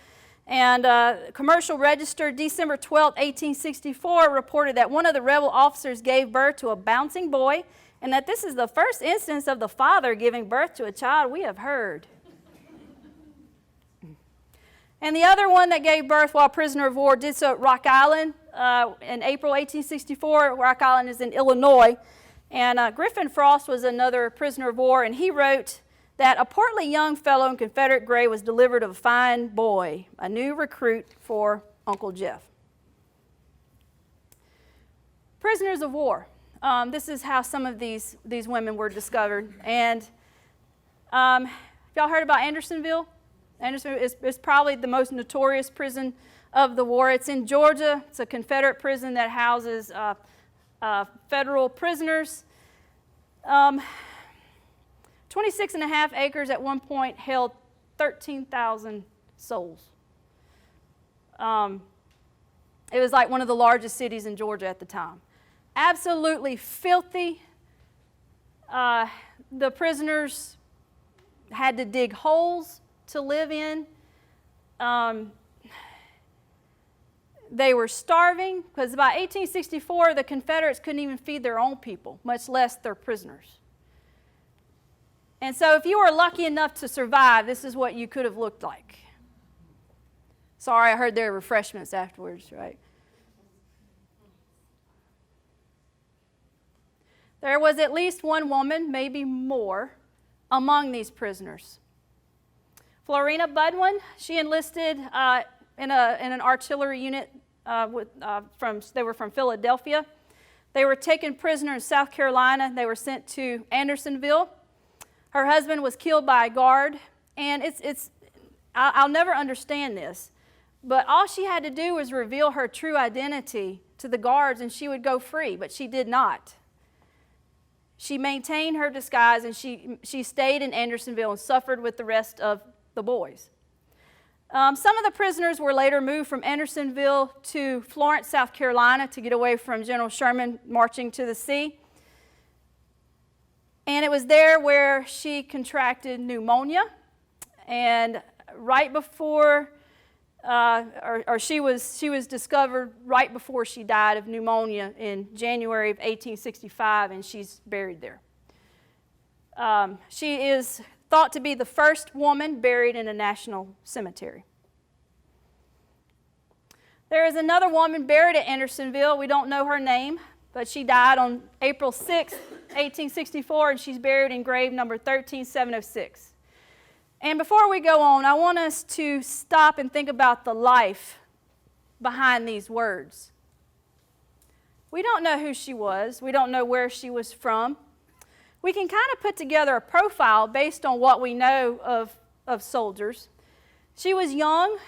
and Commercial Register, December 12, 1864, reported that one of the rebel officers gave birth to a bouncing boy, and that this is the first instance of the father giving birth to a child we have heard. And the other one that gave birth while prisoner of war did so at Rock Island in April 1864. Rock Island is in Illinois. And Griffin Frost was another prisoner of war, and he wrote that a portly young fellow in Confederate gray was delivered of a fine boy, a new recruit for Uncle Jeff. Prisoners of war. This is how some of these women were discovered. And y'all heard about Andersonville? Andersonville is probably the most notorious prison of the war. It's in Georgia. It's a Confederate prison that houses federal prisoners. 26.5 acres at one point held 13,000 souls. It was like one of the largest cities in Georgia at the time. Absolutely filthy. The prisoners had to dig holes to live in. They were starving because by 1864 the Confederates couldn't even feed their own people, much less their prisoners. And so if you were lucky enough to survive, this is what you could have looked like. Sorry, I heard there were refreshments afterwards, right? There was at least one woman, maybe more, among these prisoners. Florence Budwan, she enlisted in an artillery unit. They were from Philadelphia. They were taken prisoner in South Carolina. They were sent to Andersonville. Her husband was killed by a guard, and I'll never understand this, but all she had to do was reveal her true identity to the guards, and she would go free, but she did not. She maintained her disguise, and she stayed in Andersonville and suffered with the rest of the boys. Some of the prisoners were later moved from Andersonville to Florence, South Carolina, to get away from General Sherman marching to the sea. And it was there where she contracted pneumonia, and right before, she was discovered right before she died of pneumonia in January of 1865, and she's buried there. She is thought to be the first woman buried in a national cemetery. There is another woman buried at Andersonville. We don't know her name, but she died on April 6, 1864, and she's buried in grave number 13706. And before we go on, I want us to stop and think about the life behind these words. We don't know who she was. We don't know where she was from. We can kind of put together a profile based on what we know of soldiers. She was young,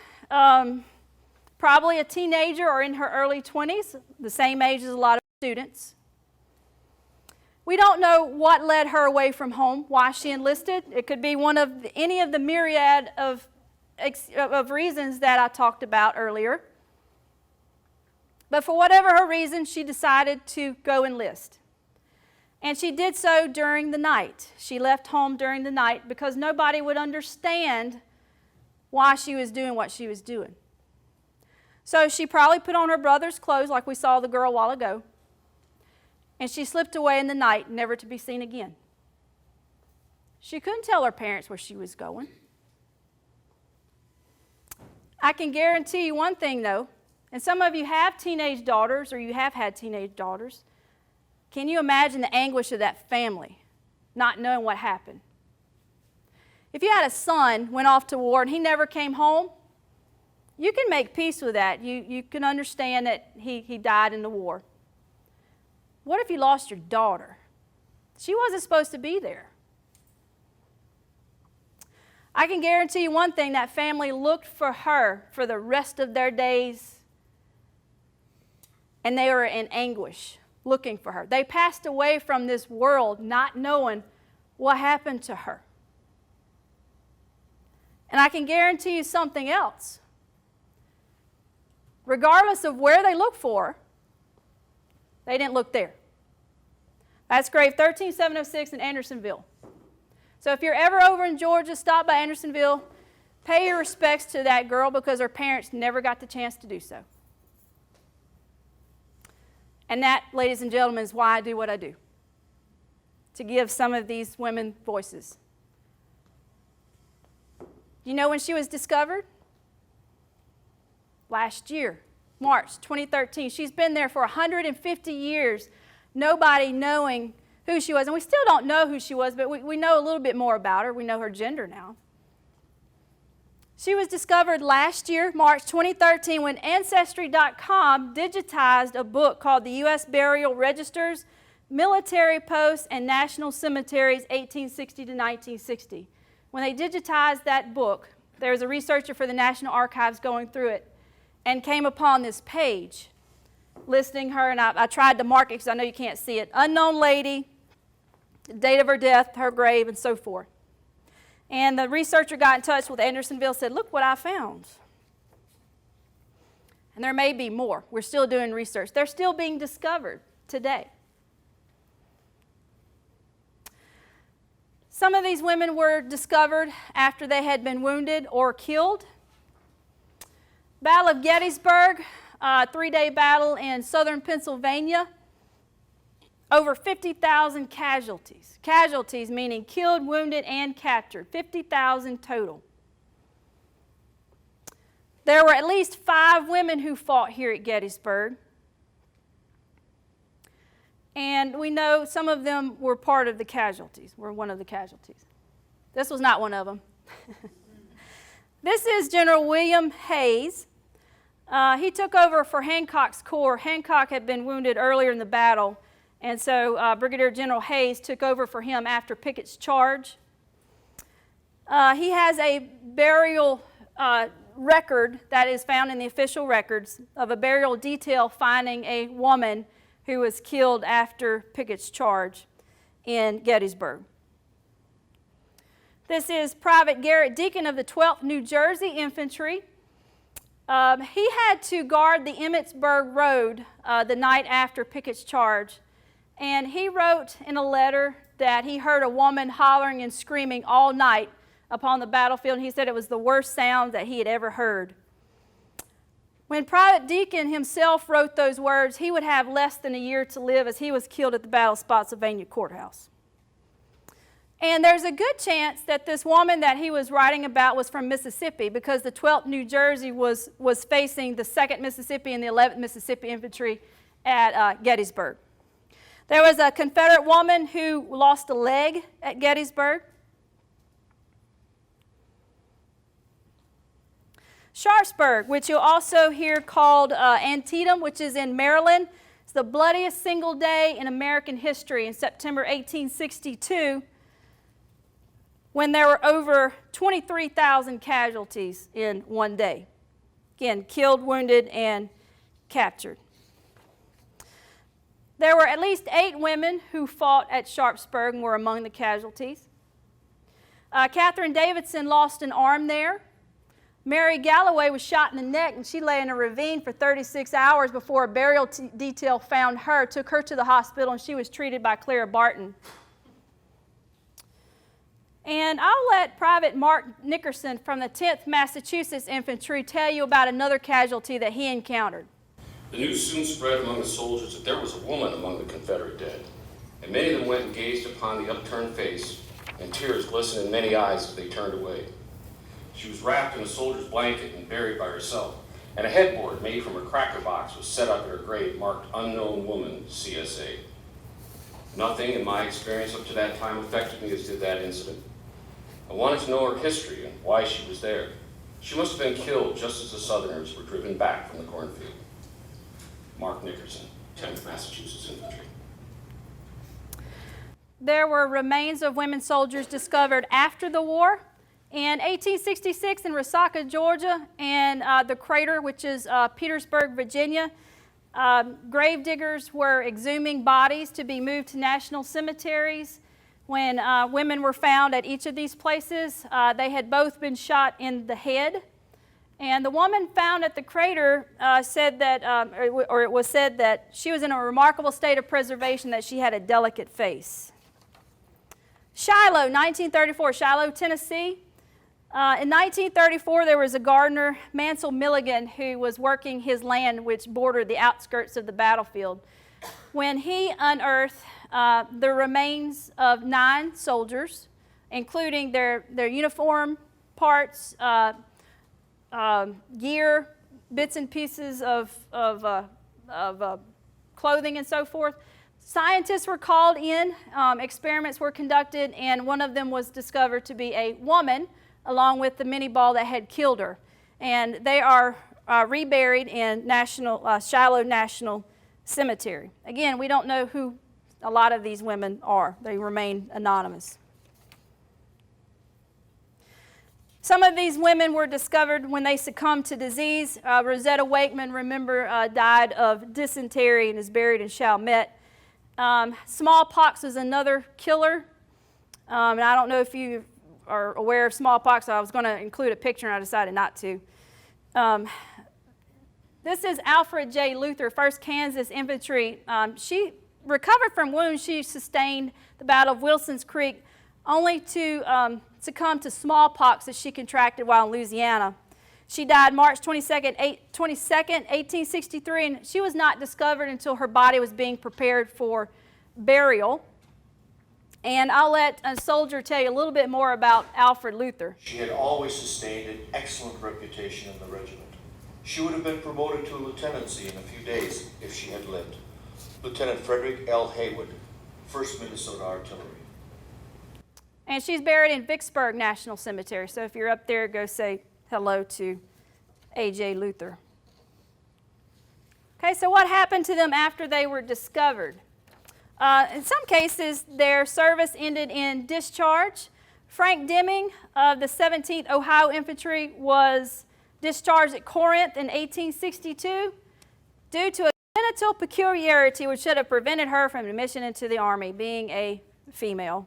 probably a teenager or in her early 20s, the same age as a lot of students. We don't know what led her away from home, why she enlisted. It could be any of the myriad of reasons that I talked about earlier. But for whatever her reason, she decided to go enlist. And she did so during the night. She left home during the night because nobody would understand why she was doing what she was doing. So she probably put on her brother's clothes like we saw the girl a while ago. And she slipped away in the night, never to be seen again. She couldn't tell her parents where she was going. I can guarantee you one thing, though, and some of you have teenage daughters or you have had teenage daughters. Can you imagine the anguish of that family, not knowing what happened? If you had a son, went off to war, and he never came home, you can make peace with that. You can understand that he died in the war. What if you lost your daughter? She wasn't supposed to be there. I can guarantee you one thing, that family looked for her for the rest of their days, and they were in anguish looking for her. They passed away from this world not knowing what happened to her. And I can guarantee you something else. Regardless of where they looked for her, they didn't look there. That's grave 13706 in Andersonville. So if you're ever over in Georgia, stop by Andersonville, pay your respects to that girl because her parents never got the chance to do so. And that, ladies and gentlemen, is why I do what I do, to give some of these women voices. You know when she was discovered? Last year, March 2013. She's been there for 150 years, nobody knowing who she was. And we still don't know who she was, but we know a little bit more about her. We know her gender now. She was discovered last year, March 2013, when Ancestry.com digitized a book called the U.S. Burial Registers, Military Posts, and National Cemeteries, 1860 to 1960. When they digitized that book, there was a researcher for the National Archives going through it and came upon this page listing her, and I tried to mark it because I know you can't see it. Unknown lady, date of her death, her grave, and so forth. And the researcher got in touch with Andersonville and said, look what I found. And there may be more. We're still doing research. They're still being discovered today. Some of these women were discovered after they had been wounded or killed. Battle of Gettysburg, a 3-day battle in southern Pennsylvania. Over 50,000 casualties. Casualties meaning killed, wounded, and captured. 50,000 total. There were at least 5 women who fought here at Gettysburg. And we know some of them were part of the casualties, were one of the casualties. This was not one of them. This is General William Hayes. He took over for Hancock's corps. Hancock had been wounded earlier in the battle, and so Brigadier General Hayes took over for him after Pickett's charge. He has a burial record that is found in the official records of a burial detail finding a woman who was killed after Pickett's charge in Gettysburg. This is Private Garrett, Deacon of the 12th New Jersey Infantry. He had to guard the Emmitsburg Road the night after Pickett's charge, and he wrote in a letter that he heard a woman hollering and screaming all night upon the battlefield, and he said it was the worst sound that he had ever heard. When Private Deacon himself wrote those words, he would have less than a year to live as he was killed at the Battle of Spotsylvania Courthouse. And there's a good chance that this woman that he was writing about was from Mississippi because the 12th New Jersey was facing the 2nd Mississippi and the 11th Mississippi Infantry at Gettysburg. There was a Confederate woman who lost a leg at Gettysburg. Sharpsburg, which you'll also hear called Antietam, which is in Maryland. It's the bloodiest single day in American history in September 1862, when there were over 23,000 casualties in one day. Again, killed, wounded, and captured. There were at least 8 women who fought at Sharpsburg and were among the casualties. Catherine Davidson lost an arm there. Mary Galloway was shot in the neck, and she lay in a ravine for 36 hours before a burial detail found her, took her to the hospital, and she was treated by Clara Barton. And I'll let Private Mark Nickerson from the 10th Massachusetts Infantry tell you about another casualty that he encountered. The news soon spread among the soldiers that there was a woman among the Confederate dead, and many of them went and gazed upon the upturned face, and tears glistened in many eyes as they turned away. She was wrapped in a soldier's blanket and buried by herself, and a headboard made from a cracker box was set up at her grave marked Unknown Woman, CSA. Nothing in my experience up to that time affected me as did that incident. I wanted to know her history and why she was there. She must have been killed just as the Southerners were driven back from the cornfield. Mark Nickerson, 10th Massachusetts Infantry. There were remains of women soldiers discovered after the war. In 1866 in Resaca, Georgia, and the crater, which is Petersburg, Virginia, grave diggers were exhuming bodies to be moved to national cemeteries. when women were found at each of these places. They had both been shot in the head. And the woman found at the crater said that, or it was said that she was in a remarkable state of preservation, that she had a delicate face. Shiloh, 1934, Shiloh, Tennessee. In 1934, there was a gardener, Mansell Milligan, who was working his land which bordered the outskirts of the battlefield, when he unearthed the remains of 9 soldiers, including their uniform parts, gear, bits and pieces of clothing and so forth. Scientists were called in, experiments were conducted, and one of them was discovered to be a woman, along with the minie ball that had killed her. And they are reburied in Shiloh National Cemetery. Again, we don't know who a lot of these women are. They remain anonymous. Some of these women were discovered when they succumbed to disease. Rosetta Wakeman, remember, died of dysentery and is buried in Chalmette. Smallpox was another killer. And I don't know if you are aware of smallpox. So I was going to include a picture and I decided not to. This is Alfred J Luther, 1st Kansas Infantry. She recovered from wounds she sustained the Battle of Wilson's Creek, only to succumb to smallpox that she contracted while in Louisiana. She died March 22nd, 1863, and she was not discovered until her body was being prepared for burial. And I'll let a soldier tell you a little bit more about Alfred Luther. She had always sustained an excellent reputation in the regiment. She would have been promoted to lieutenancy in a few days if she had lived. Lieutenant Frederick L. Haywood, 1st Minnesota Artillery. And she's buried in Vicksburg National Cemetery. So if you're up there, go say hello to A.J. Luther. Okay, so what happened to them after they were discovered? In some cases, their service ended in discharge. Frank Deming of the 17th Ohio Infantry was discharged at Corinth in 1862 due to a genital peculiarity which should have prevented her from admission into the Army, being a female.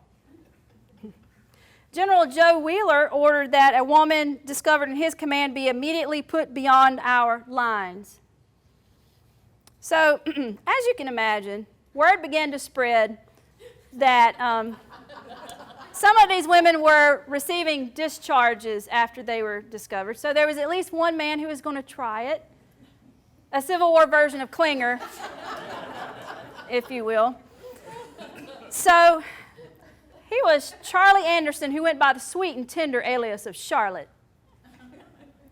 General Joe Wheeler ordered that a woman discovered in his command be immediately put beyond our lines. So, as you can imagine, word began to spread that some of these women were receiving discharges after they were discovered. So there was at least one man who was going to try it, a Civil War version of Klinger, if you will. So he was Charlie Anderson, who went by the sweet and tender alias of Charlotte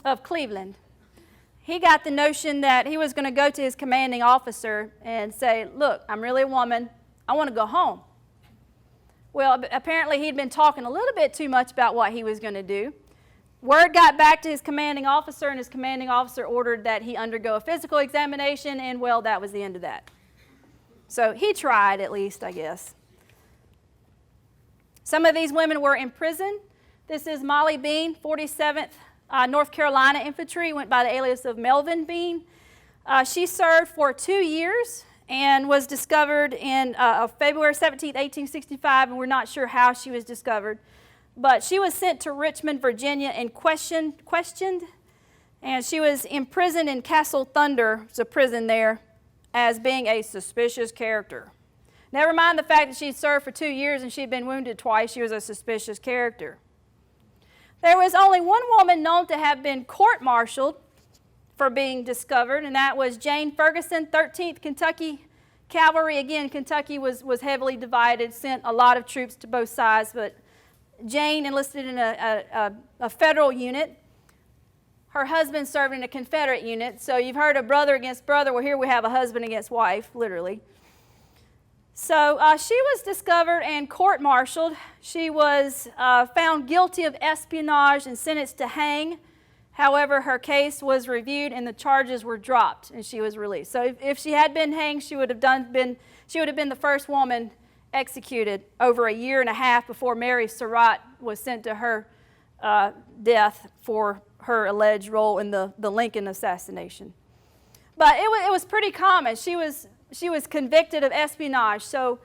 of Cleveland. He got the notion that he was going to go to his commanding officer and say, look, I'm really a woman. I want to go home. Well, apparently he'd been talking a little bit too much about what he was going to do. Word got back to his commanding officer, and his commanding officer ordered that he undergo a physical examination, and, well, that was the end of that. So he tried, at least, I guess. Some of these women were in prison. This is Molly Bean, 47th North Carolina Infantry, went by the alias of Melvin Bean. She served for 2 years and was discovered in February 17, 1865, and we're not sure how she was discovered. But she was sent to Richmond, Virginia, and questioned, and she was imprisoned in Castle Thunder, it's a prison there, as being a suspicious character. Never mind the fact that she'd served for 2 years and she'd been wounded twice, she was a suspicious character. There was only one woman known to have been court-martialed for being discovered, and that was Jane Ferguson, 13th Kentucky Cavalry. Again, Kentucky was heavily divided, sent a lot of troops to both sides, but Jane enlisted in a federal unit. Her husband served in a Confederate unit, so you've heard of brother against brother. Well, here we have a husband against wife, literally. So she was discovered and court-martialed. She was found guilty of espionage and sentenced to hang. However, her case was reviewed and the charges were dropped, and she was released. So if she had been hanged, she would have been the first woman executed over a year and a half before Mary Surratt was sent to her death for her alleged role in the Lincoln assassination. But it was pretty common. She was convicted of espionage. So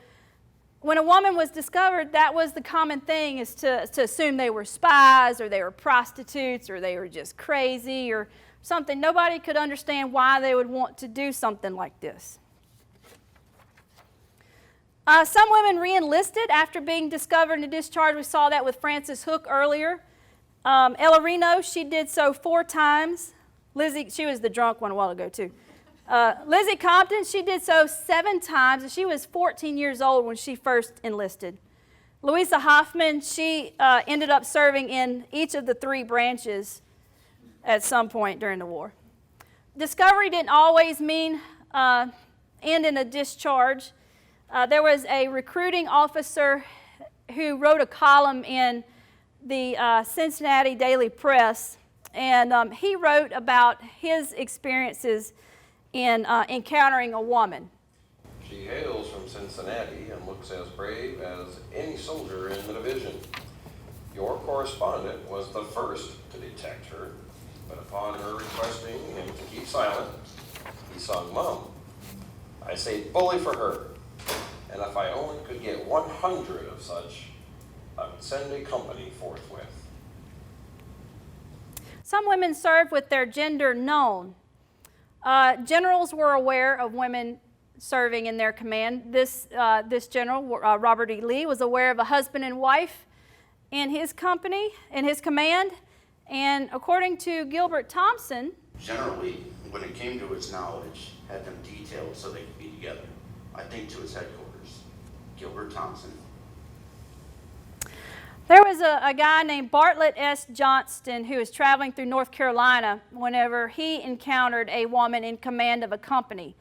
when a woman was discovered, that was the common thing, is to assume they were spies or they were prostitutes or they were just crazy or something. Nobody could understand why they would want to do something like this. Some women re-enlisted after being discovered and discharged. We saw that with Frances Hook earlier. Ella Reno, she did so 4 times. Lizzie, she was the drunk one a while ago too. Lizzie Compton, she did so 7 times, and she was 14 years old when she first enlisted. Louisa Hoffman, she ended up serving in each of the 3 branches at some point during the war. Discovery didn't always mean end in a discharge. There was a recruiting officer who wrote a column in the Cincinnati Daily Press, and he wrote about his experiences in encountering a woman. She hails from Cincinnati and looks as brave as any soldier in the division. Your correspondent was the first to detect her, but upon her requesting him to keep silent, he sung mum. I say bully for her, and if I only could get 100 of such, I would send a company forthwith. Some women served with their gender known. Generals were aware of women serving in their command. This general, Robert E. Lee, was aware of a husband and wife in his company, in his command, and according to Gilbert Thompson, General Lee, when it came to his knowledge, had them detailed so they could be together. I think to his headquarters. Gilbert Thompson. There was a guy named Bartlett S. Johnston who was traveling through North Carolina whenever he encountered a woman in command of a company.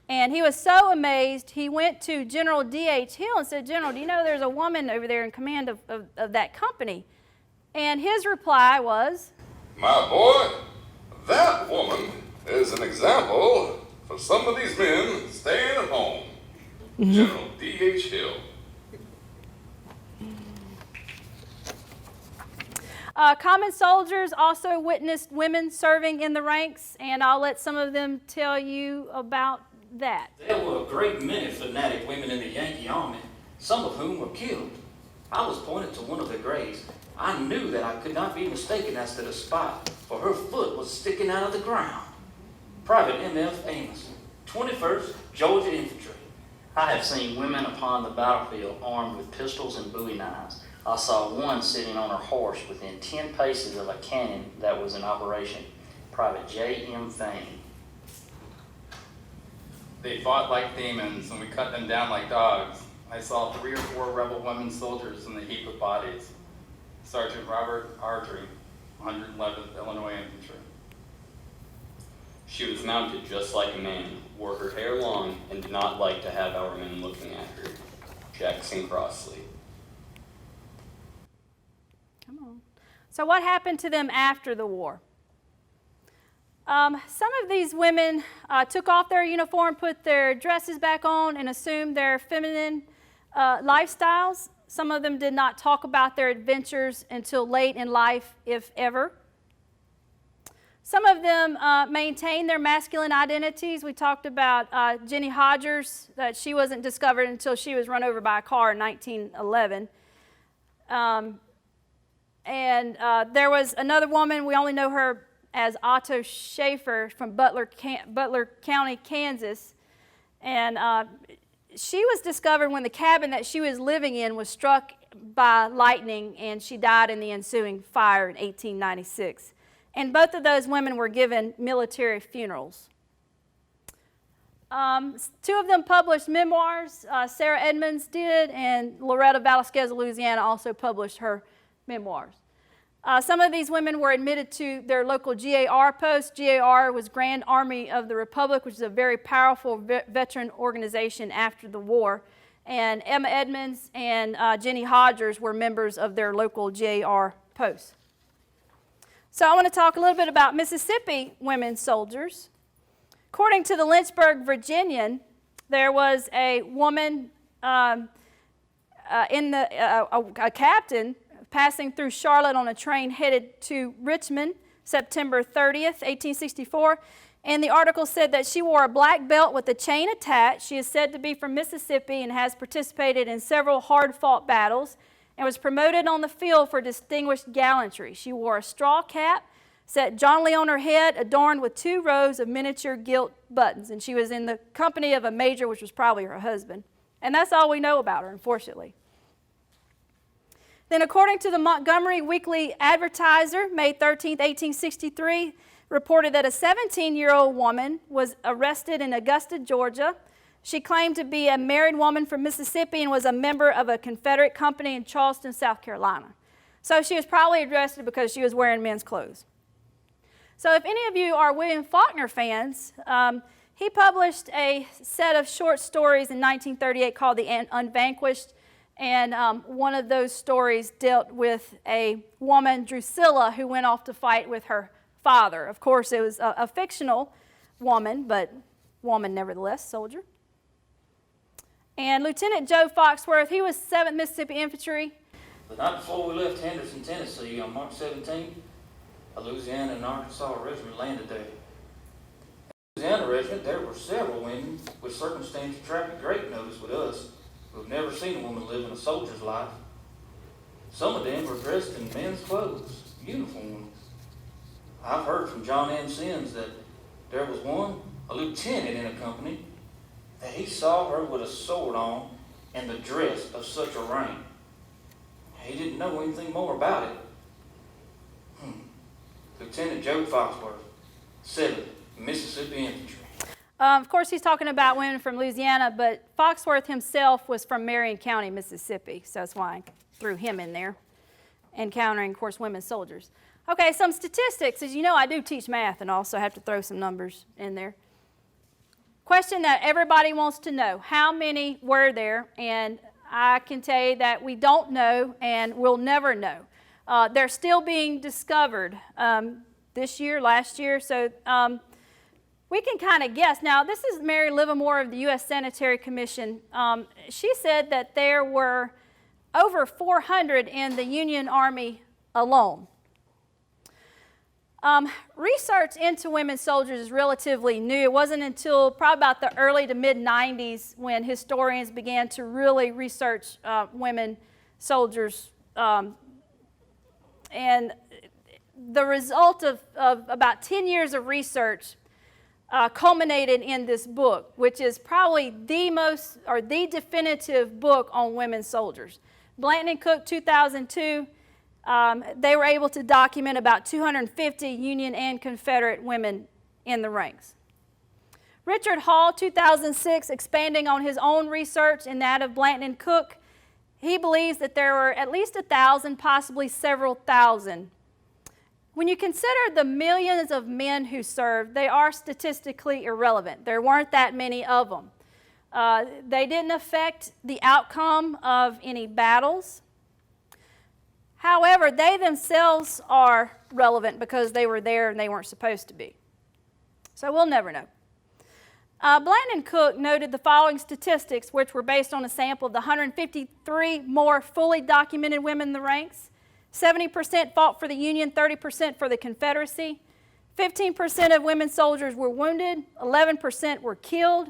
And he was so amazed, he went to General D.H. Hill and said, General, do you know there's a woman over there in command of that company? And his reply was, My boy, that woman is an example for some of these men staying at home. General D.H. Hill. Common soldiers also witnessed women serving in the ranks, and I'll let some of them tell you about that. There were a great many fanatic women in the Yankee Army, some of whom were killed. I was pointed to one of their graves. I knew that I could not be mistaken as to the spot, for her foot was sticking out of the ground. Private M.F. Amos, 21st Georgia Infantry. I have seen women upon the battlefield armed with pistols and bowie knives. I saw one sitting on her horse within 10 paces of a cannon that was in operation. Private J.M. Fane. They fought like demons, and we cut them down like dogs. I saw 3 or 4 rebel women soldiers in the heap of bodies. Sergeant Robert Ardrey, 111th Illinois Infantry. She was mounted just like a man, wore her hair long, and did not like to have our men looking at her. Jackson Crossley. Come on. So what happened to them after the war? Some of these women took off their uniform, put their dresses back on, and assumed their feminine lifestyles. Some of them did not talk about their adventures until late in life, if ever. Some of them maintained their masculine identities. We talked about Jenny Hodges, that she wasn't discovered until she was run over by a car in 1911. And there was another woman, we only know her as Otto Schaefer from Butler County, Kansas. And she was discovered when the cabin that she was living in was struck by lightning, and she died in the ensuing fire in 1896. And both of those women were given military funerals. 2 of them published memoirs. Sarah Edmonds did, and Loretta Velasquez of Louisiana also published her memoirs. Some of these women were admitted to their local GAR post. GAR was Grand Army of the Republic, which is a very powerful veteran organization after the war. And Emma Edmonds and Jenny Hodges were members of their local GAR posts. So I want to talk a little bit about Mississippi women soldiers. According to the Lynchburg Virginian, there was a woman, a captain, passing through Charlotte on a train headed to Richmond, September 30th, 1864, And the article said that she wore a black belt with a chain attached. She is said to be from Mississippi and has participated in several hard-fought battles and was promoted on the field for distinguished gallantry. She wore a straw cap, set jauntily on her head, adorned with 2 rows of miniature gilt buttons. And she was in the company of a major, which was probably her husband. And that's all we know about her, unfortunately. Then according to the Montgomery Weekly Advertiser, May 13, 1863, reported that a 17-year-old woman was arrested in Augusta, Georgia. She claimed to be a married woman from Mississippi and was a member of a Confederate company in Charleston, South Carolina. So she was probably arrested because she was wearing men's clothes. So if any of you are William Faulkner fans, he published a set of short stories in 1938 called The Unvanquished, and one of those stories dealt with a woman, Drusilla, who went off to fight with her father. Of course, it was a fictional woman, but woman nevertheless, soldier. And Lieutenant Joe Foxworth, he was 7th Mississippi Infantry. The night before we left Henderson, Tennessee on March 17th, a Louisiana and Arkansas regiment landed there. In the Louisiana regiment, there were several women with circumstances attracted great notice with us who have never seen a woman live in a soldier's life. Some of them were dressed in men's clothes, uniform. I've heard from John M. Sims that there was one, a lieutenant in a company, that he saw her with a sword on and the dress of such a rank. He didn't know anything more about it. Lieutenant Joe Foxworth, 7th Mississippi Infantry. Of course, he's talking about women from Louisiana, but Foxworth himself was from Marion County, Mississippi, so that's why I threw him in there, encountering, of course, women soldiers. Okay, some statistics. As you know, I do teach math and also have to throw some numbers in there. Question that everybody wants to know, how many were there? And I can tell you that we don't know and we'll never know. They're still being discovered this year, last year, so we can kind of guess. Now, this is Mary Livermore of the U.S. Sanitary Commission. She said that there were over 400 in the Union Army alone. Research into women soldiers is relatively new. It wasn't until probably about the early to mid-90s when historians began to really research women soldiers. And the result of about 10 years of research culminated in this book, which is probably the most, or the definitive book on women soldiers. Blanton and Cook, 2002, they were able to document about 250 Union and Confederate women in the ranks. Richard Hall, 2006, expanding on his own research and that of Blanton and Cook, he believes that there were at least 1,000, possibly several thousand. When you consider the millions of men who served, they are statistically irrelevant. There weren't that many of them. They didn't affect the outcome of any battles. However, they themselves are relevant because they were there and they weren't supposed to be. So we'll never know. Blanton and Cook noted the following statistics, which were based on a sample of the 153 more fully documented women in the ranks. 70% fought for the Union, 30% for the Confederacy. 15% of women soldiers were wounded, 11% were killed.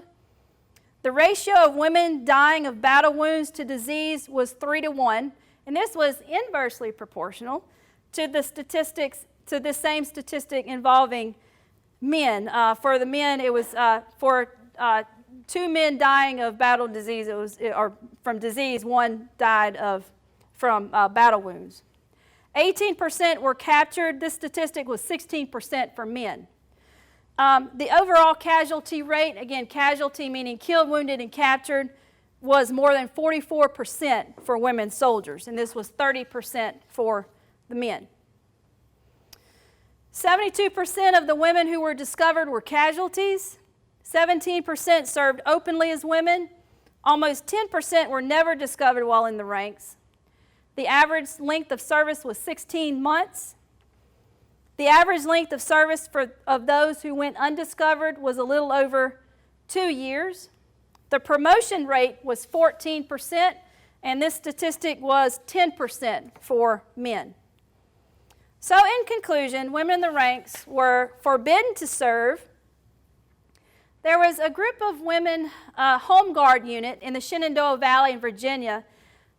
The ratio of women dying of battle wounds to disease was 3-to-1. And this was inversely proportional to the statistics, to this same statistic involving men. For the men, it was for 2 men dying of battle disease, or from disease, 1 died from battle wounds. 18% were captured. This statistic was 16% for men. The overall casualty rate, again, casualty meaning killed, wounded, and captured, was more than 44% for women soldiers, and this was 30% for the men. 72% of the women who were discovered were casualties. 17% served openly as women. Almost 10% were never discovered while in the ranks. The average length of service was 16 months. The average length of service of those who went undiscovered was a little over 2 years. The promotion rate was 14%, and this statistic was 10% for men. So in conclusion, women in the ranks were forbidden to serve, There was a group of women, Home Guard unit in the Shenandoah Valley in Virginia,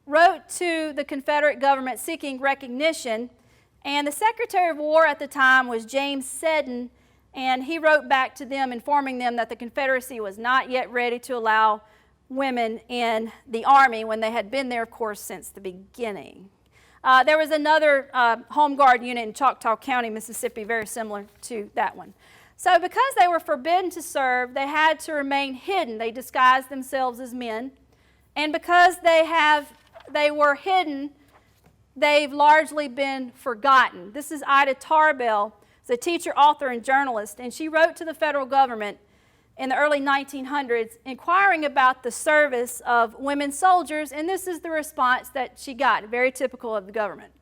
wrote to the Confederate government seeking recognition, and the Secretary of War at the time was James Seddon, and he wrote back to them informing them that the Confederacy was not yet ready to allow women in the Army when they had been there, of course, since the beginning. There was another Home Guard unit in Choctaw County, Mississippi, very similar to that one. So because they were forbidden to serve, they had to remain hidden. They disguised themselves as men. And because they were hidden, they've largely been forgotten. This is Ida Tarbell, a teacher, author, and journalist, and she wrote to the federal government in the early 1900s inquiring about the service of women soldiers, and this is the response that she got, very typical of the government.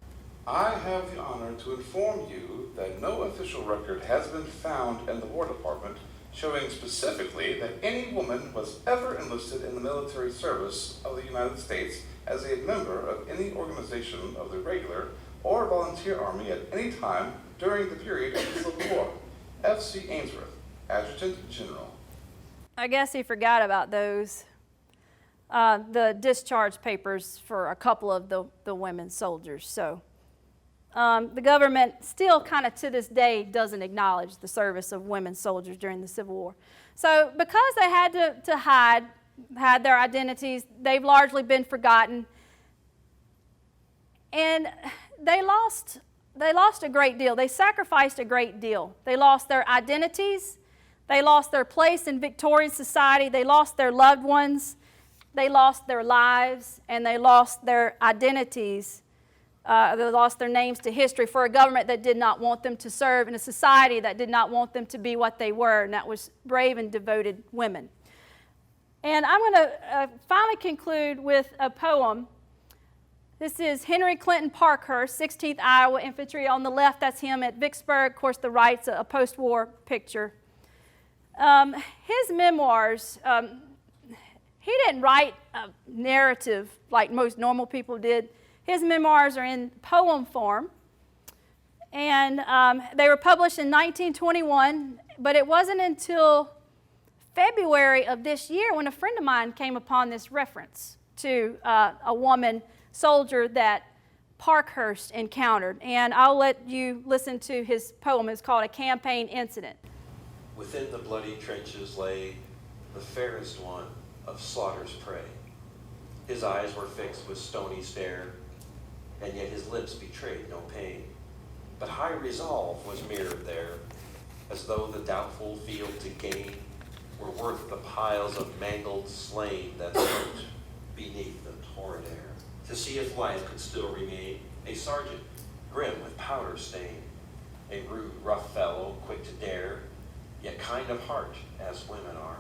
I have the honor to inform you that no official record has been found in the War Department showing specifically that any woman was ever enlisted in the military service of the United States as a member of any organization of the regular or volunteer army at any time during the period of the Civil War. F.C. Ainsworth, Adjutant General. I guess he forgot about those, the discharge papers for a couple of the women soldiers. So the government still kind of to this day doesn't acknowledge the service of women soldiers during the Civil War. So because they had to hide their identities, they've largely been forgotten. And they lost a great deal. They sacrificed a great deal. They lost their identities. They lost their place in Victorian society. They lost their loved ones. They lost their lives, and they lost their identities. They lost their names to history for a government that did not want them to serve in a society that did not want them to be what they were, and that was brave and devoted women. And I'm going to finally conclude with a poem. This is Henry Clinton Parkhurst, 16th Iowa Infantry. On the left, that's him at Vicksburg. Of course, the right's a post-war picture. His memoirs, he didn't write a narrative like most normal people did. His memoirs are in poem form, and they were published in 1921, but it wasn't until February of this year when a friend of mine came upon this reference to a woman soldier that Parkhurst encountered. And I'll let you listen to his poem. It's called A Campaign Incident. Within the bloody trenches lay the fairest one of slaughter's prey. His eyes were fixed with stony stare, and yet his lips betrayed no pain. But high resolve was mirrored there, as though the doubtful field to gain were worth the piles of mangled slain that smoked beneath the torrid air. To see if life could still remain, a sergeant, grim with powder stain, a rude, rough fellow, quick to dare, yet kind of heart, as women are.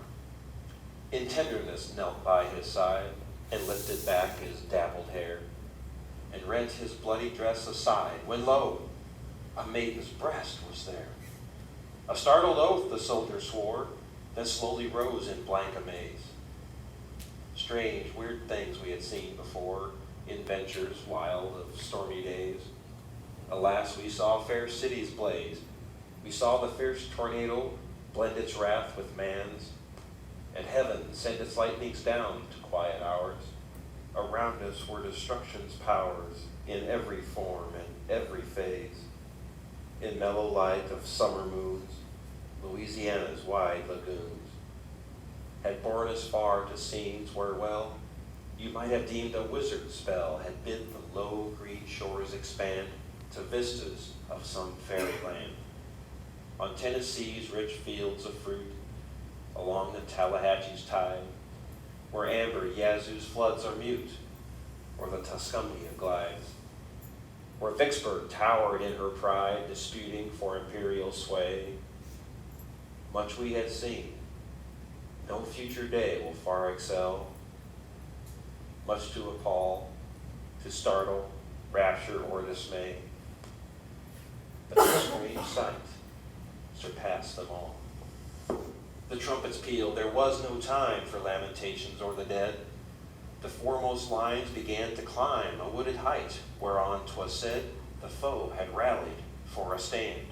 In tenderness knelt by his side, and lifted back his dappled hair, and rent his bloody dress aside, when lo, a maiden's breast was there. A startled oath the soldier swore, then slowly rose in blank amaze. Strange, weird things we had seen before, in ventures wild of stormy days. Alas, we saw fair cities blaze. We saw the fierce tornado blend its wrath with man's, and heaven sent its lightnings down to quiet ours. Around us were destruction's powers in every form and every phase. In mellow light of summer moons, Louisiana's wide lagoons had borne us far to scenes where, well, you might have deemed a wizard's spell had bid the low green shores expand to vistas of some fairyland. On Tennessee's rich fields of fruit, along the Tallahatchie's tide, where amber Yazoo's floods are mute, or the Tuscumbia glides, where Vicksburg towered in her pride, disputing for imperial sway. Much we had seen, no future day will far excel, much to appall, to startle, rapture, or dismay. But this strange sight surpassed them all. The trumpets pealed, there was no time for lamentations or the dead. The foremost lines began to climb a wooded height, whereon 'twas said the foe had rallied for a stand.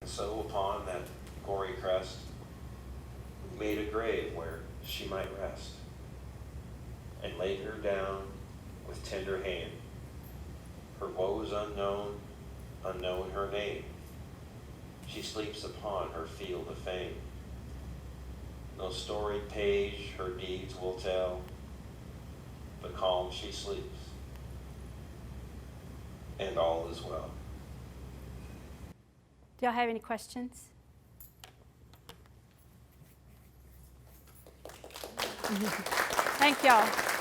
And so upon that gory crest, made a grave where she might rest, and laid her down with tender hand. Her woes unknown, unknown her name. She sleeps upon her field of fame. No storied page her deeds will tell, but calm she sleeps, and all is well. Do y'all have any questions? Thank y'all.